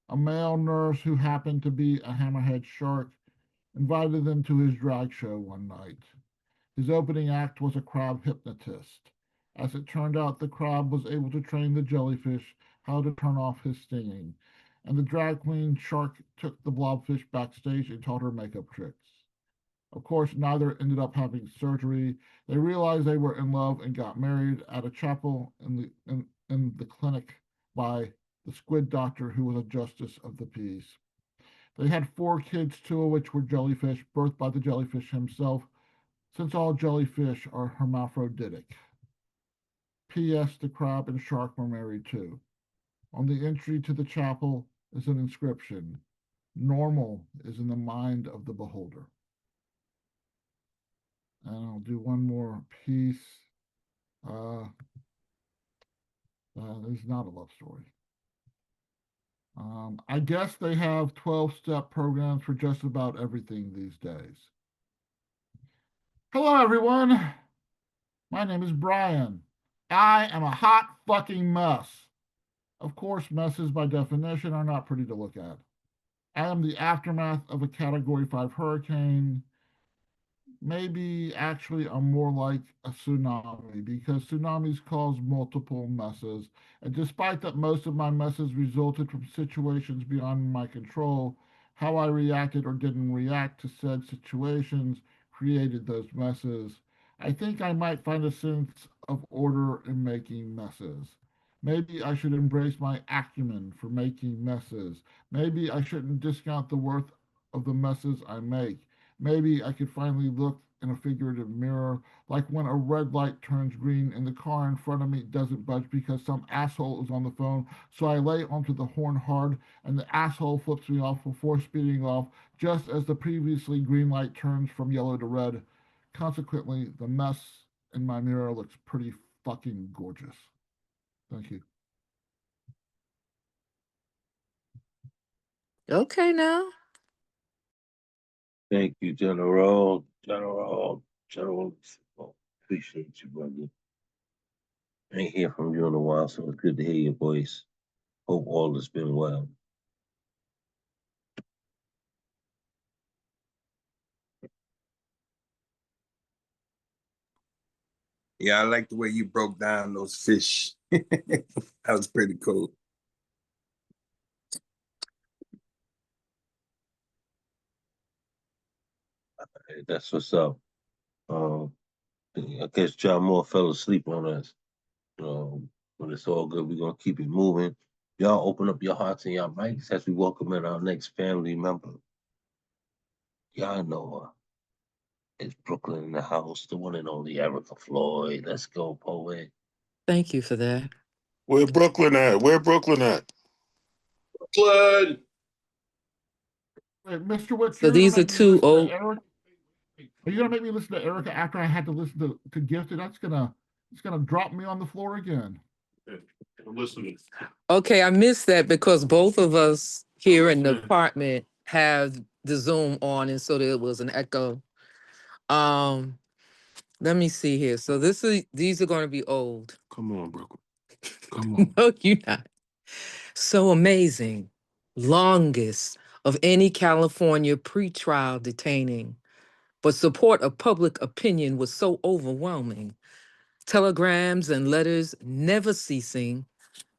S13: A male nurse who happened to be a hammerhead shark invited them to his drag show one night. His opening act was a crab hypnotist. As it turned out, the crab was able to train the jellyfish how to turn off his stinging, and the drag queen shark took the blobfish backstage and taught her makeup tricks. Of course, neither ended up having surgery. They realized they were in love and got married at a chapel in the clinic by the squid doctor who was a justice of the peace. They had 4 kids, 2 of which were jellyfish, birthed by the jellyfish himself, since all jellyfish are hermaphroditic. P.S. The crab and shark were married too. On the entry to the chapel is an inscription: normal is in the mind of the beholder. And I'll do one more piece. It's not a love story. I guess they have 12-step programs for just about everything these days. Hello, everyone. My name is Brian. I am a hot fucking mess. Of course, messes by definition are not pretty to look at. I am the aftermath of a Category 5 hurricane. Maybe actually I'm more like a tsunami because tsunamis cause multiple messes. And despite that most of my messes resulted from situations beyond my control, how I reacted or didn't react to said situations created those messes. I think I might find a sense of order in making messes. Maybe I should embrace my acumen for making messes. Maybe I shouldn't discount the worth of the messes I make. Maybe I could finally look in a figurative mirror, like when a red light turns green and the car in front of me doesn't budge because some asshole is on the phone. So I lay onto the horn hard and the asshole flips me off before speeding off, just as the previously green light turns from yellow to red. Consequently, the mess in my mirror looks pretty fucking gorgeous. Thank you.
S8: Okay, now.
S1: Thank you, General. General. Oh, appreciate you, brother. I ain't hear from you in a while, so it's good to hear your voice. Hope all has been well.
S11: Yeah, I like the way you broke down those fish. That was pretty cool.
S1: Hey, that's what's up. Um, I guess John Moore fell asleep on us. But it's all good. We're gonna keep it moving. Y'all open up your hearts and your mics as we welcome in our next family member. Y'all know her. It's Brooklyn in the house, the one and only Erica Floyd. Let's go, poet.
S8: Thank you for that.
S3: Where Brooklyn at? Where Brooklyn at?
S6: Blood.
S13: Wait, Mr. Witz,
S8: So
S13: you're gonna
S8: these are
S13: make me
S8: two
S13: listen to
S8: old.
S13: Eric? Are you gonna make me listen to Erica after I had to listen to Gifted? It's gonna drop me on the floor again.
S3: I'm listening.
S8: Okay, I missed that because both of us here in the apartment have the Zoom on, and so there was an echo. Um, Let me see here. So these are going to be old.
S3: Come on, Brooklyn. Come on.
S8: No, you're not. So amazing. Longest of any California pretrial detaining. But support of public opinion was so overwhelming. Telegrams and letters never ceasing.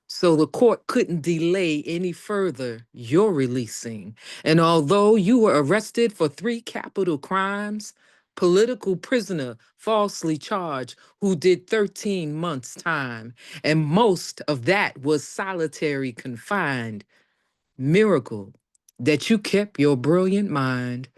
S8: So the court couldn't delay any further your releasing. And although you were arrested for 3 capital crimes, political prisoner falsely charged who did 13 months time, and most of that was solitary confined. Miracle that you kept your brilliant mind.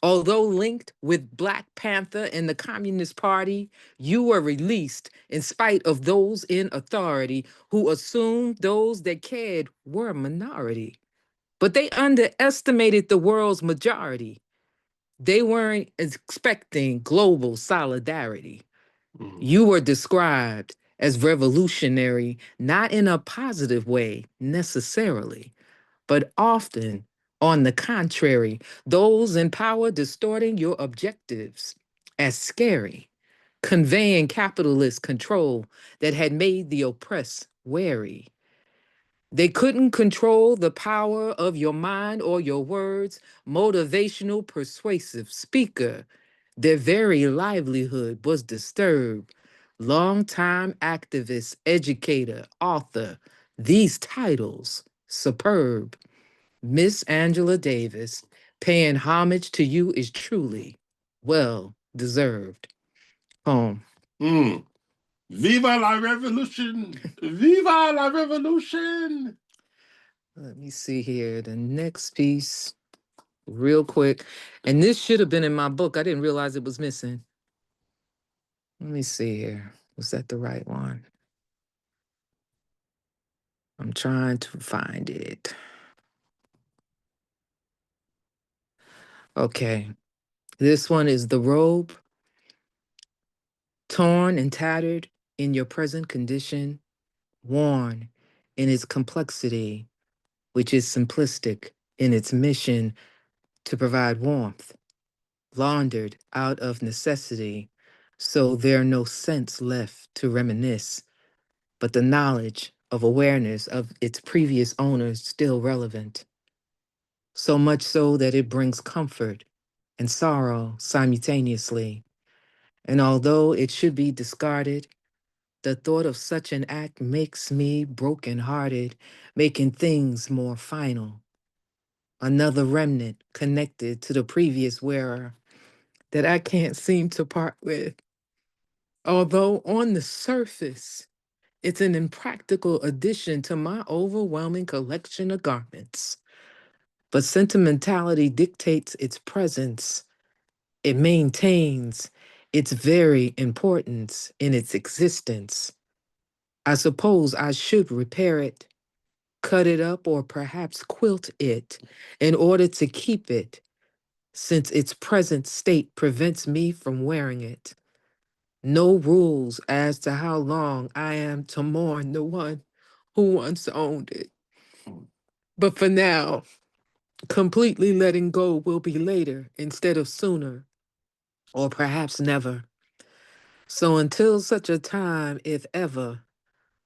S8: Although linked with Black Panther and the Communist Party, you were released in spite of those in authority who assumed those that cared were a minority. But they underestimated the world's majority. They weren't expecting global solidarity. You were described as revolutionary, not in a positive way necessarily, but often, on the contrary, those in power distorting your objectives as scary, conveying capitalist control that had made the oppressed wary. They couldn't control the power of your mind or your words, motivational, persuasive speaker. Their very livelihood was disturbed. Longtime activist, educator, author, these titles, superb. Miss Angela Davis, paying homage to you is truly well deserved. Home.
S3: Viva la revolution! Viva la revolution!
S8: Let me see here. The next piece, real quick. And this should have been in my book. I didn't realize it was missing. Let me see here. Was that the right one? I'm trying to find it. Okay. This one is The Robe, torn and tattered in your present condition, worn in its complexity, which is simplistic in its mission to provide warmth, laundered out of necessity, so there no sense left to reminisce, but the knowledge of awareness of its previous owners still relevant. So much so that it brings comfort and sorrow simultaneously. And although it should be discarded, the thought of such an act makes me brokenhearted, making things more final. Another remnant connected to the previous wearer that I can't seem to part with. Although on the surface, it's an impractical addition to my overwhelming collection of garments. But sentimentality dictates its presence. It maintains its very importance in its existence. I suppose I should repair it, cut it up, or perhaps quilt it in order to keep it, since its present state prevents me from wearing it. No rules as to how long I am to mourn the one who once owned it. But for now, completely letting go will be later instead of sooner, or perhaps never. So until such a time, if ever,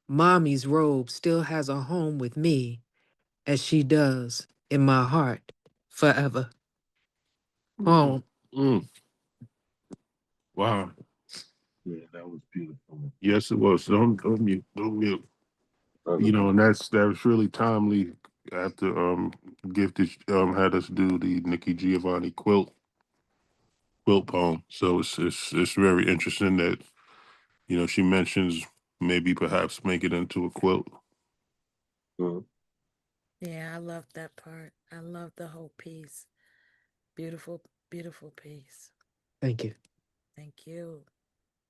S8: Mommy's robe still has a home with me, as she does in my heart forever. Home.
S3: Wow.
S1: Yeah, that was beautiful.
S3: Yes, it was. Don't mute. Don't mute. You know, and that's really timely after Gifted had us do the Nikki Giovanni quilt. quilt poem. So it's very interesting that, you know, she mentions maybe perhaps make it into a quilt.
S1: Mm.
S4: Yeah, I love that part. I love the whole piece. Beautiful, beautiful piece.
S14: Thank you.
S4: Thank you.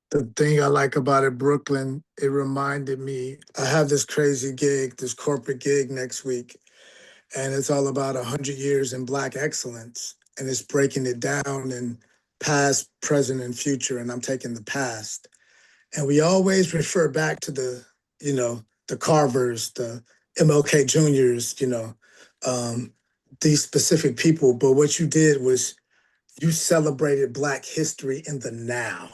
S15: The thing I like about it, Brooklyn, it reminded me, I have this crazy gig, this corporate gig next week, and it's all about 100 years in Black excellence. And it's breaking it down in past, present, and future. And I'm taking the past. And we always refer back to the, you know, the Carvers, the MLK Juniors, you know, these specific people. But what you did was you celebrated Black history in the now,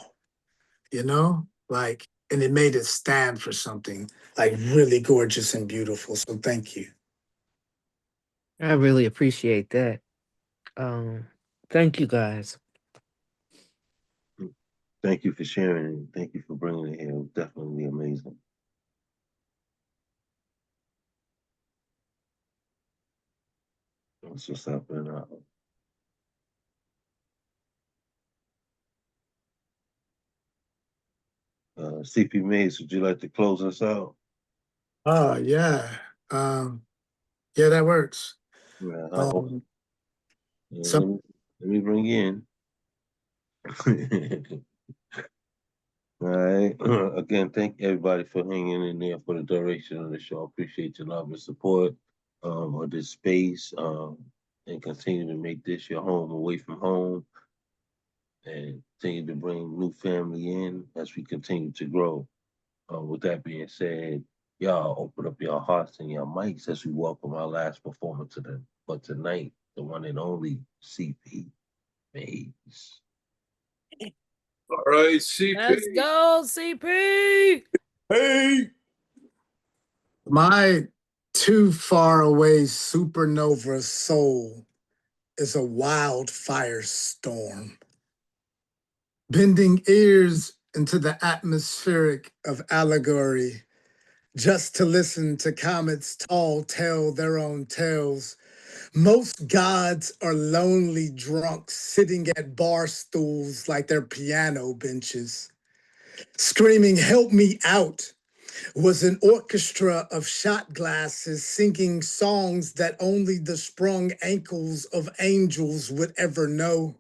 S15: you know, like, and it made it stand for something like really gorgeous and beautiful. So thank you.
S14: I really appreciate that. Thank you guys.
S1: Thank you for sharing and thank you for bringing it here. It was definitely amazing. That's what's happening. CP Mays, would you like to close us out?
S15: Oh, yeah. Yeah, that works.
S1: Yeah,
S15: So
S1: let me bring you in. All right. Again, thank everybody for hanging in there for the duration of the show. Appreciate your love and support of this space, and continue to make this your home away from home, and continue to bring new family in as we continue to grow. With that being said, y'all open up your hearts and your mics as we welcome our last performer for tonight, the one and only CP Mays.
S6: All right, CP.
S4: Let's go, CP.
S6: Hey.
S15: my too far away supernova soul is a wildfire storm, bending ears into the atmospheric of allegory, just to listen to comets tall tell their own tales. Most gods are lonely drunks sitting at bar stools like they're piano benches, screaming, "Help me out," was an orchestra of shot glasses singing songs that only the sprung ankles of angels would ever know.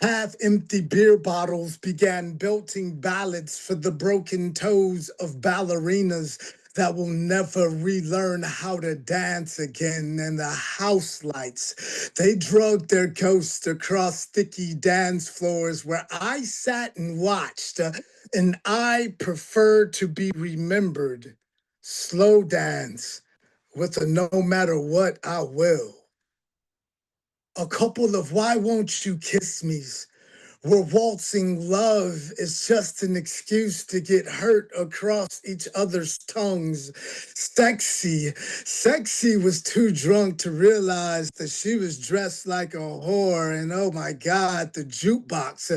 S15: Half-empty beer bottles began belting ballads for the broken toes of ballerinas that will never relearn how to dance again. And the house lights, they drugged their ghosts across sticky dance floors where I sat and watched, and I prefer to be remembered. Slow dance with a no matter what I will. A couple of "Why Won't You Kiss Me's," where waltzing love is just an excuse to get hurt across each other's tongues. Sexy was too drunk to realize that she was dressed like a whore. And oh my God, the jukebox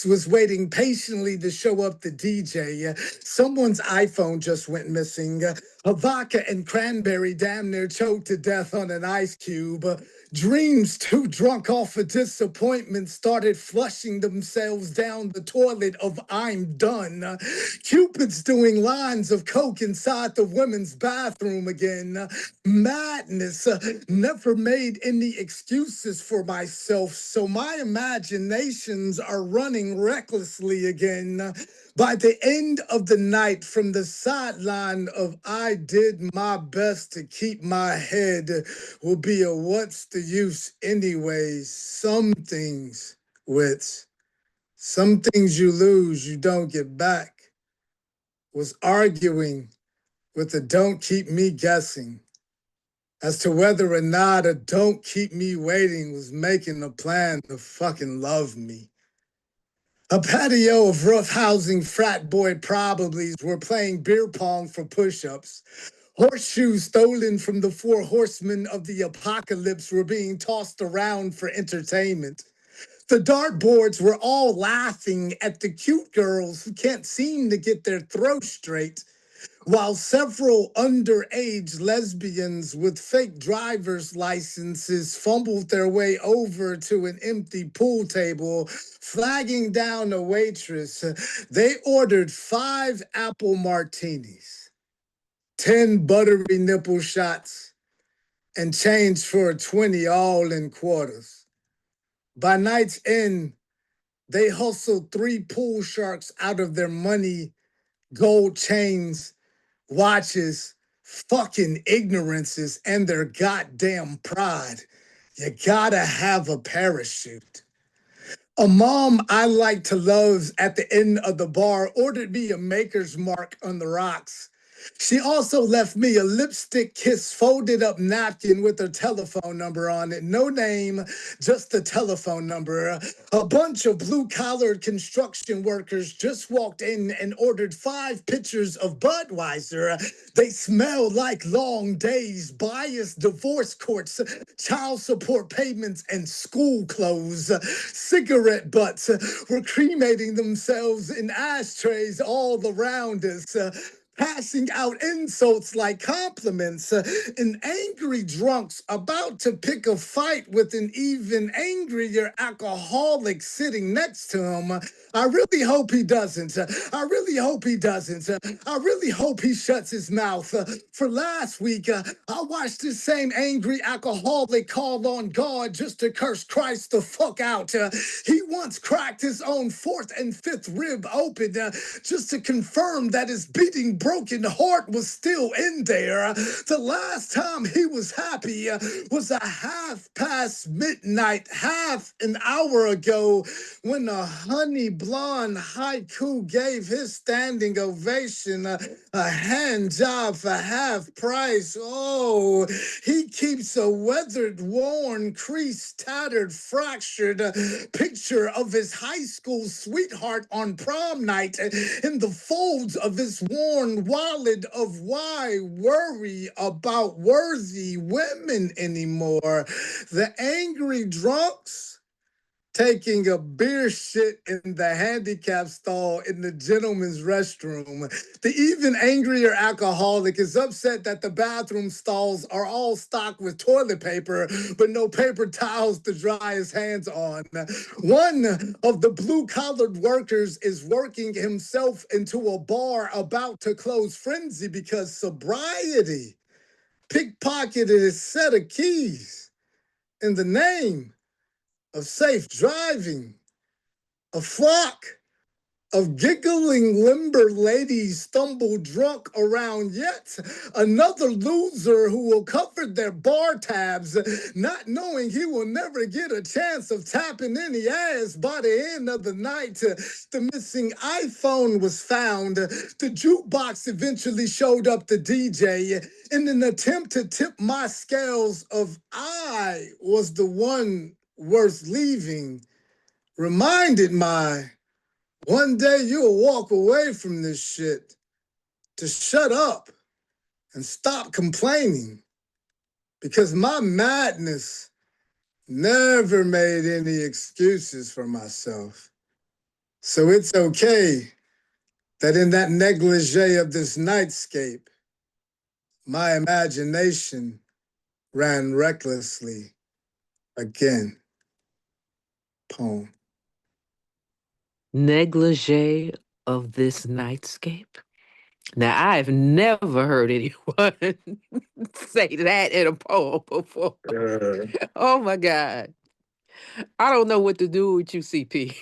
S15: was waiting patiently to show up the DJ. Someone's iPhone just went missing. A vodka and cranberry damn near choked to death on an ice cube. Dreams too drunk off of disappointment started flushing themselves down the toilet of "I'm done." Cupid's doing lines of coke inside the women's bathroom again. Madness. Never made any excuses for myself, so my imaginations are running recklessly again. By the end of the night, from the sideline of "I did my best to keep my head" will be a "what's the use anyways." Some things, wits, some things you lose, you don't get back. Was arguing with the "don't keep me guessing" as to whether or not a "don't keep me waiting" was making a plan to fucking love me. A patio of roughhousing frat boy probablys were playing beer pong for push-ups. Horseshoes stolen from the four horsemen of the apocalypse were being tossed around for entertainment. The dartboards were all laughing at the cute girls who can't seem to get their throat straight. while several underage lesbians with fake driver's licenses fumbled their way over to an empty pool table, flagging down a waitress. They ordered 5 apple martinis, 10 buttery nipple shots, and change for a 20 all in quarters. By night's end, they hustled 3 pool sharks out of their money, gold chains, watches, fucking ignorances, and their goddamn pride. You gotta have a parachute. A mom I like to love at the end of the bar ordered me a maker's mark on the rocks. She also left me a lipstick kiss folded up napkin with her telephone number on it. No name, just the telephone number. A bunch of blue-collared construction workers just walked in and ordered 5 pitchers of Budweiser. They smell like long days, biased divorce courts, child support payments, and school clothes. Cigarette butts were cremating themselves in ashtrays all around us. Passing out insults like compliments, and angry drunks about to pick a fight with an even angrier alcoholic sitting next to him. I really hope he doesn't. I really hope he doesn't. I really hope he shuts his mouth. For last week, I watched this same angry alcoholic call on God just to curse Christ the fuck out. He once cracked his own 4th and 5th rib open just to confirm that his beating broken heart was still in there. The last time he was happy was a half past midnight, half an hour ago, when a honey blonde haiku gave his standing ovation a hand job for half price. Oh, he keeps a weathered, worn, creased, tattered, fractured picture of his high school sweetheart on prom night in the folds of his worn wallet of why worry about worthy women anymore. The angry drunks taking a beer shit in the handicap stall in the gentleman's restroom. The even angrier alcoholic is upset that the bathroom stalls are all stocked with toilet paper, but no paper towels to dry his hands on. One of the blue-collared workers is working himself into a bar about to close frenzy because sobriety pickpocketed his set of keys in the name of safe driving. A flock of giggling limber ladies stumble drunk around yet another loser who will cover their bar tabs, not knowing he will never get a chance of tapping any ass by the end of the night. The missing iPhone was found. The jukebox eventually showed up the DJ in an attempt to tip my scales of I was the one worth leaving. Reminded my one day you'll walk away from this shit to shut up and stop complaining, because my madness never made any excuses for myself. So it's okay that in that negligee of this nightscape, my imagination ran recklessly again. Poem.
S14: Negligee of this nightscape. Now, I've never heard anyone say that in a poem before. Oh my God. I don't know what to do with you, CP.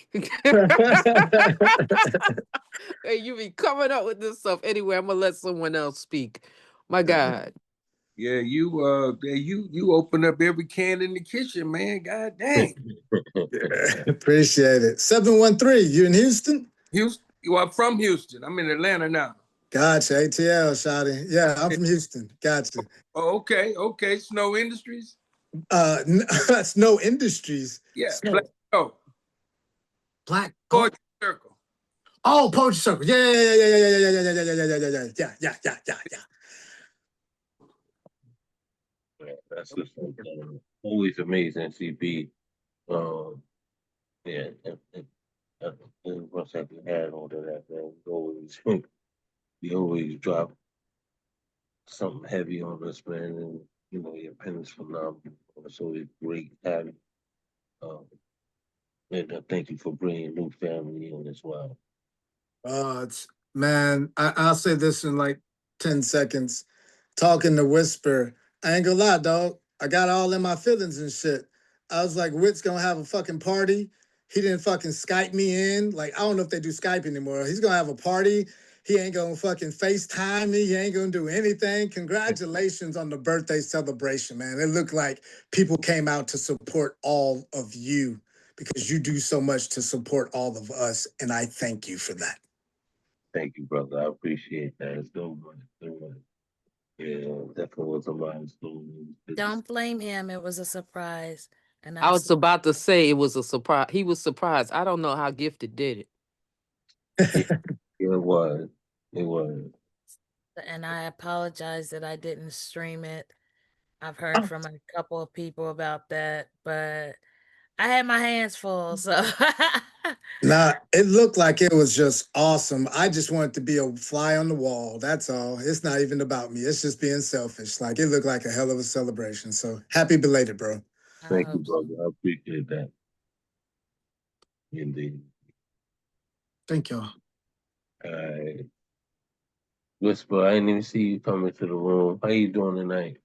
S14: Hey, you be coming up with this stuff anyway. I'm gonna let someone else speak. My God.
S11: Yeah, you open up every can in the kitchen, man. God dang.
S15: Appreciate it. 713, you in Houston?
S11: Houston. Well, I'm from Houston. I'm in Atlanta now.
S15: Gotcha, ATL, shawty. Yeah, I'm from Houston. Gotcha.
S11: Oh, okay. Snow Industries.
S15: Snow Industries.
S11: Yeah,
S15: Snow. Black
S11: Poetry Circle.
S15: Oh, Poetry Circle. Yeah.
S1: Yeah, that's just always amazing, CP. Yeah, once I had all of that, man, always you always drop something heavy on us, man, and your pen is phenomenal. It's always great having. Um, and thank you for bringing new family in as well.
S15: It's man, I'll say this in like 10 seconds. Talking to Whisper, I ain't gonna lie, dog. I got all in my feelings and shit. I was like, Wit's gonna have a fucking party. He didn't fucking Skype me in. Like, I don't know if they do Skype anymore. He's gonna have a party. He ain't gonna fucking FaceTime me. He ain't gonna do anything. Congratulations on the birthday celebration, man. It looked like people came out to support all of you because you do so much to support all of us. And I thank you for that.
S1: Thank you, brother. I appreciate that. It's good one. Good one. Yeah, definitely was a milestone.
S4: Don't blame him. It was a surprise. And
S14: I was about to say it was a surprise. He was surprised. I don't know how Gifted did it.
S1: It was. It was.
S4: and I apologize that I didn't stream it. I've heard from a couple of people about that, but I had my hands full, so
S15: Nah, it looked like it was just awesome. I just wanted to be a fly on the wall. That's all. It's not even about me. It's just being selfish. Like it looked like a hell of a celebration. So happy belated, bro.
S1: Thank you, brother. I appreciate that. Indeed.
S15: Thank y'all.
S1: All right. Whisper, I didn't even see you come into the room. How you doing tonight?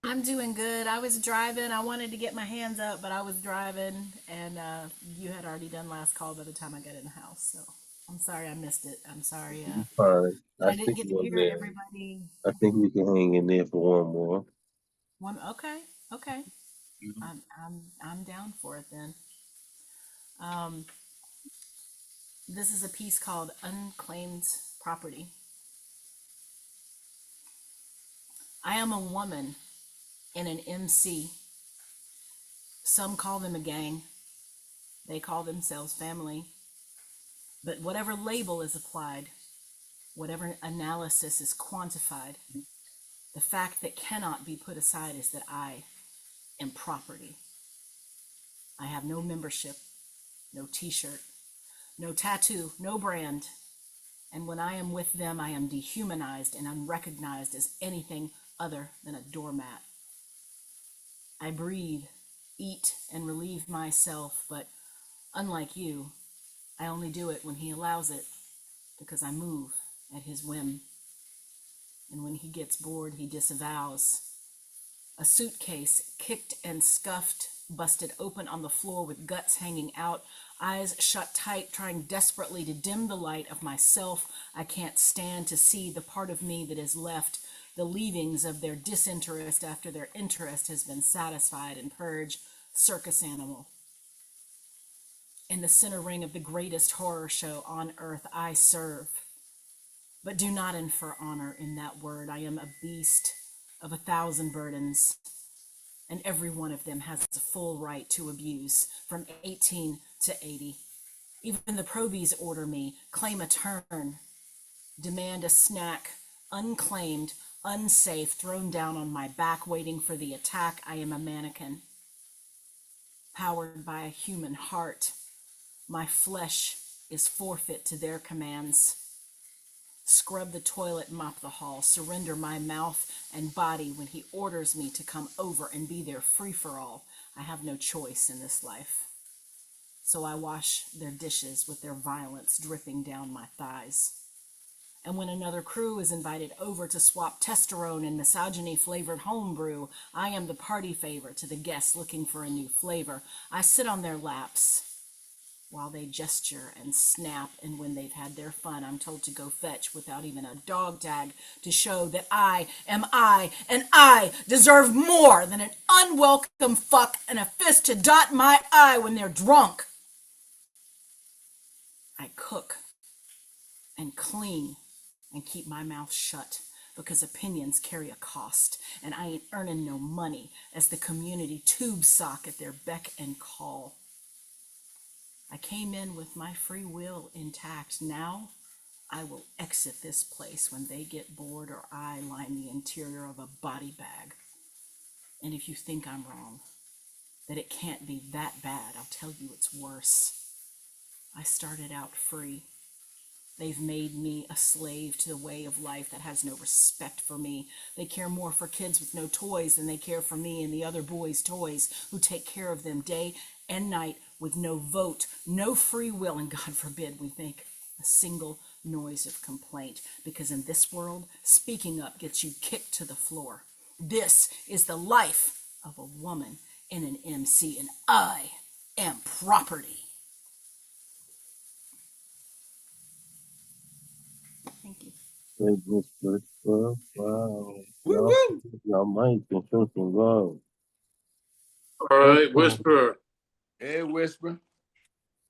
S16: I'm doing good. I was driving. I wanted to get my hands up, but I was driving, and you had already done last call by the time I got in the house. So I'm sorry I missed it. I'm sorry.
S1: Fine. I
S16: I didn't
S1: think
S16: get to
S1: you in
S16: hear
S1: there.
S16: everybody.
S1: I think we can hang in there for one more.
S16: Okay, okay. I'm down for it then. This is a piece called Unclaimed Property. I am a woman in an MC. Some call them a gang. They call themselves family. But whatever label is applied, whatever analysis is quantified, the fact that cannot be put aside is that I am property. I have no membership, no t-shirt, no tattoo, no brand. And when I am with them, I am dehumanized and unrecognized as anything other than a doormat. I breathe, eat, and relieve myself, but unlike you, I only do it when he allows it, because I move at his whim. And when he gets bored, he disavows. A suitcase, kicked and scuffed, busted open on the floor with guts hanging out, eyes shut tight, trying desperately to dim the light of myself. I can't stand to see the part of me that is left, the leavings of their disinterest after their interest has been satisfied and purged. Circus animal. In the center ring of the greatest horror show on earth, I serve. But do not infer honor in that word. I am a beast of 1,000 burdens, and every one of them has a full right to abuse, from 18 to 80. Even the probies order me, claim a turn, demand a snack, unclaimed, unsafe, thrown down on my back, waiting for the attack. I am a mannequin, powered by a human heart. My flesh is forfeit to their commands. Scrub the toilet, mop the hall, surrender my mouth and body when he orders me to come over and be their free-for-all. I have no choice in this life. So I wash their dishes with their violence dripping down my thighs. And when another crew is invited over to swap testosterone and misogyny-flavored homebrew, I am the party favor to the guests looking for a new flavor. I sit on their laps while they gesture and snap, and when they've had their fun, I'm told to go fetch without even a dog tag to show that I am I, and I deserve more than an unwelcome fuck and a fist to dot my eye when they're drunk. I cook and clean and keep my mouth shut, because opinions carry a cost, and I ain't earning no money as the community tube sock at their beck and call. I came in with my free will intact. Now I will exit this place when they get bored or I line the interior of a body bag. And if you think I'm wrong, that it can't be that bad, I'll tell you it's worse. I started out free, They've made me a slave to the way of life that has no respect for me. They care more for kids with no toys than they care for me and the other boys' toys who take care of them day and night with no vote, no free will, and God forbid we make a single noise of complaint, because in this world, speaking up gets you kicked to the floor. This is the life of a woman in an MC, and I am property. Thank you.
S1: Wow.
S6: Woo woo.
S1: Y'all might can show some love.
S6: All right, Whisper. Hey, Whisper.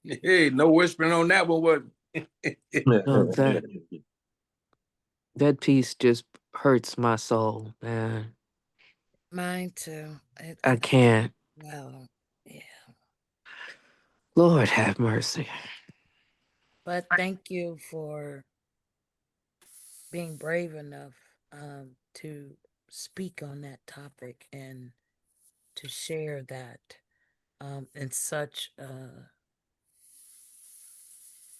S6: Hey, no whispering on that one, was
S14: No, that piece just hurts my soul, man.
S4: Mine too.
S14: I can't.
S4: Well, yeah.
S14: Lord have mercy.
S4: But thank you for being brave enough to speak on that topic and to share that in such a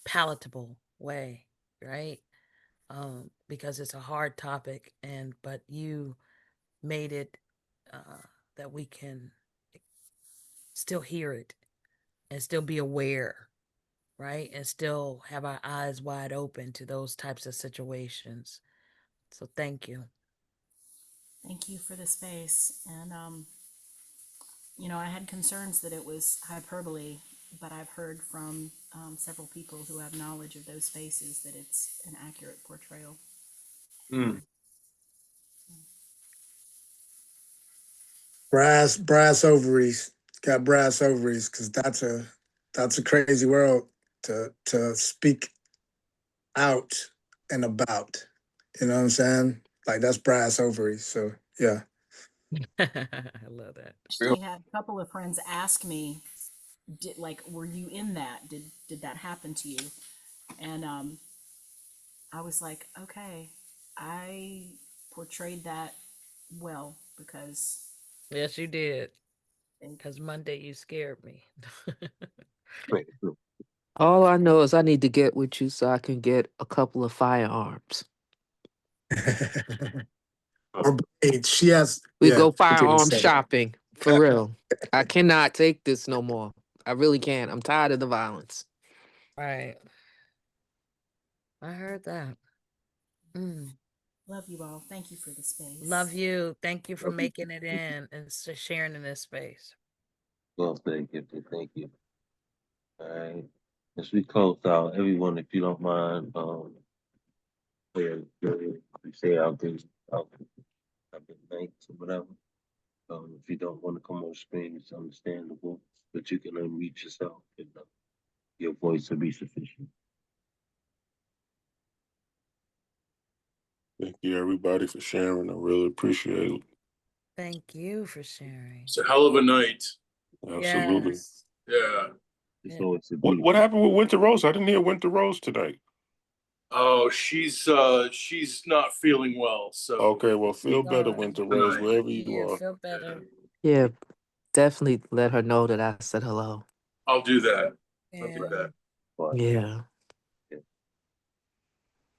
S4: palatable way, right? Because it's a hard topic, but you made it that we can still hear it and still be aware, right? And still have our eyes wide open to those types of situations. So thank you.
S16: Thank you for the space. And, I had concerns that it was hyperbole, but I've heard from several people who have knowledge of those spaces that it's an accurate portrayal.
S15: Brass ovaries. Got brass ovaries because that's a crazy world to speak out and about. You know what I'm saying? Like that's brass ovaries. So yeah.
S4: I love that.
S16: Actually had a couple of friends ask me, were you in that? Did that happen to you? And I was like, okay, I portrayed that well because
S4: Yes, you did. Because Monday you scared me.
S14: All I know is I need to get with you so I can get a couple of firearms.
S15: Or blades. She has.
S14: We
S15: Yeah.
S14: go
S15: I think
S14: firearm
S15: it's
S14: shopping. For real. I cannot take this no more. I really can't. I'm tired of the violence.
S4: Right. I heard that.
S16: Love you all. Thank you for the space.
S4: Love you. Thank you for making it in and sharing in this space.
S1: Well, thank you. Thank you. All right. As we close out, everyone, if you don't mind, we say our good nights or whatever. If you don't want to come on screen, it's understandable, but you can unmute yourself and your voice will be sufficient.
S3: Thank you, everybody, for sharing. I really appreciate it.
S4: Thank you for sharing.
S6: It's a hell of a night.
S3: Absolutely.
S4: Yes.
S6: Yeah.
S3: What happened with Winter Rose? I didn't hear Winter Rose tonight.
S6: Oh, she's not feeling well. So
S3: okay, well, feel better, Winter Rose, wherever you are.
S4: Feel better.
S14: Yeah, definitely let her know that I said hello.
S6: I'll do that.
S4: Yeah.
S6: I'll do that.
S14: Yeah.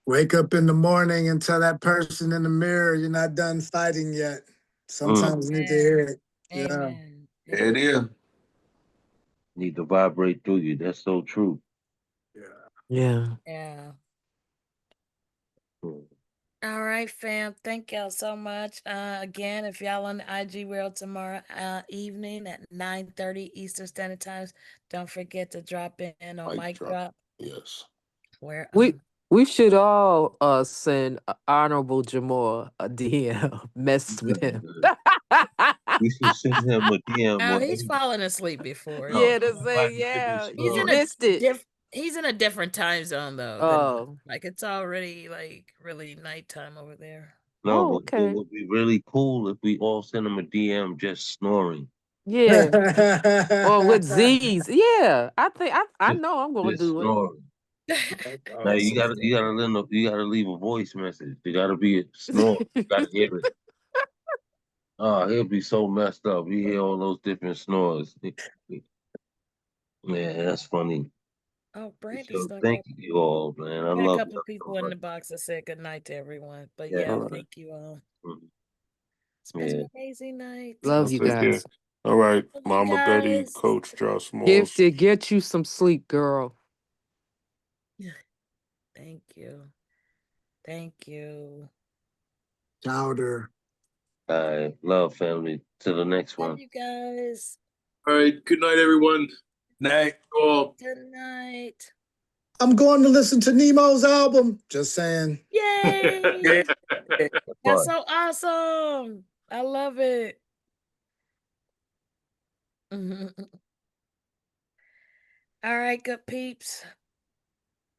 S15: Wake up in the morning and tell that person in the mirror you're not done fighting yet. Sometimes you need to hear it.
S4: Amen.
S15: Yeah.
S6: It is.
S1: Need to vibrate through you. That's so true.
S14: Yeah.
S4: Yeah. All right, fam. Thank y'all so much. Again, if y'all on the IG World tomorrow evening at 9:30 Eastern Standard Times, don't forget to drop in on Mic Drop.
S3: Yes.
S4: Where
S14: We should all send Honorable Jamor a DM, mess with him.
S1: We should send him a DM.
S4: Oh, he's fallen asleep before.
S14: Yeah, to say, yeah, you missed it.
S4: He's in a different time zone though.
S14: Oh.
S4: Like it's already like really nighttime over there.
S1: No,
S14: Oh,
S1: but
S14: okay.
S1: it would be really cool if we all send him a DM just snoring.
S14: Yeah. Or with Z's. Yeah. I think I know I'm gonna
S1: Just
S14: do it.
S1: snoring. Now you gotta leave a voice message. You gotta be a snore. You gotta hear it. Oh, he'll be so messed up. We hear all those different snores. Yeah, that's funny.
S4: Oh, Brandy
S1: So
S4: snuck
S1: thank
S4: up.
S1: you all, man. I
S4: Got a
S1: love
S4: couple
S1: y'all so
S4: people in
S1: much.
S4: the box that said good night to everyone. But
S1: Yeah.
S4: yeah,
S3: All right.
S4: thank you all.
S1: Mhm.
S4: It's been
S1: Yeah.
S4: an amazing night.
S14: Love
S3: I'll
S14: you
S3: take care.
S14: guys.
S3: All right,
S4: Love you
S3: Mama Betty,
S4: guys.
S3: Coach Josh Smalls.
S14: Gifted, get you some sleep, girl.
S4: Thank you. Thank you.
S15: Chowder.
S1: All right. Love, family. To the next
S4: Love
S1: one.
S4: you guys.
S6: All right. Good night, everyone.
S11: Night.
S6: All.
S4: Good night.
S15: I'm going to listen to Nemo's album. Just saying.
S4: Yay! That's
S1: Bye.
S4: so awesome. I love it. All right, good peeps.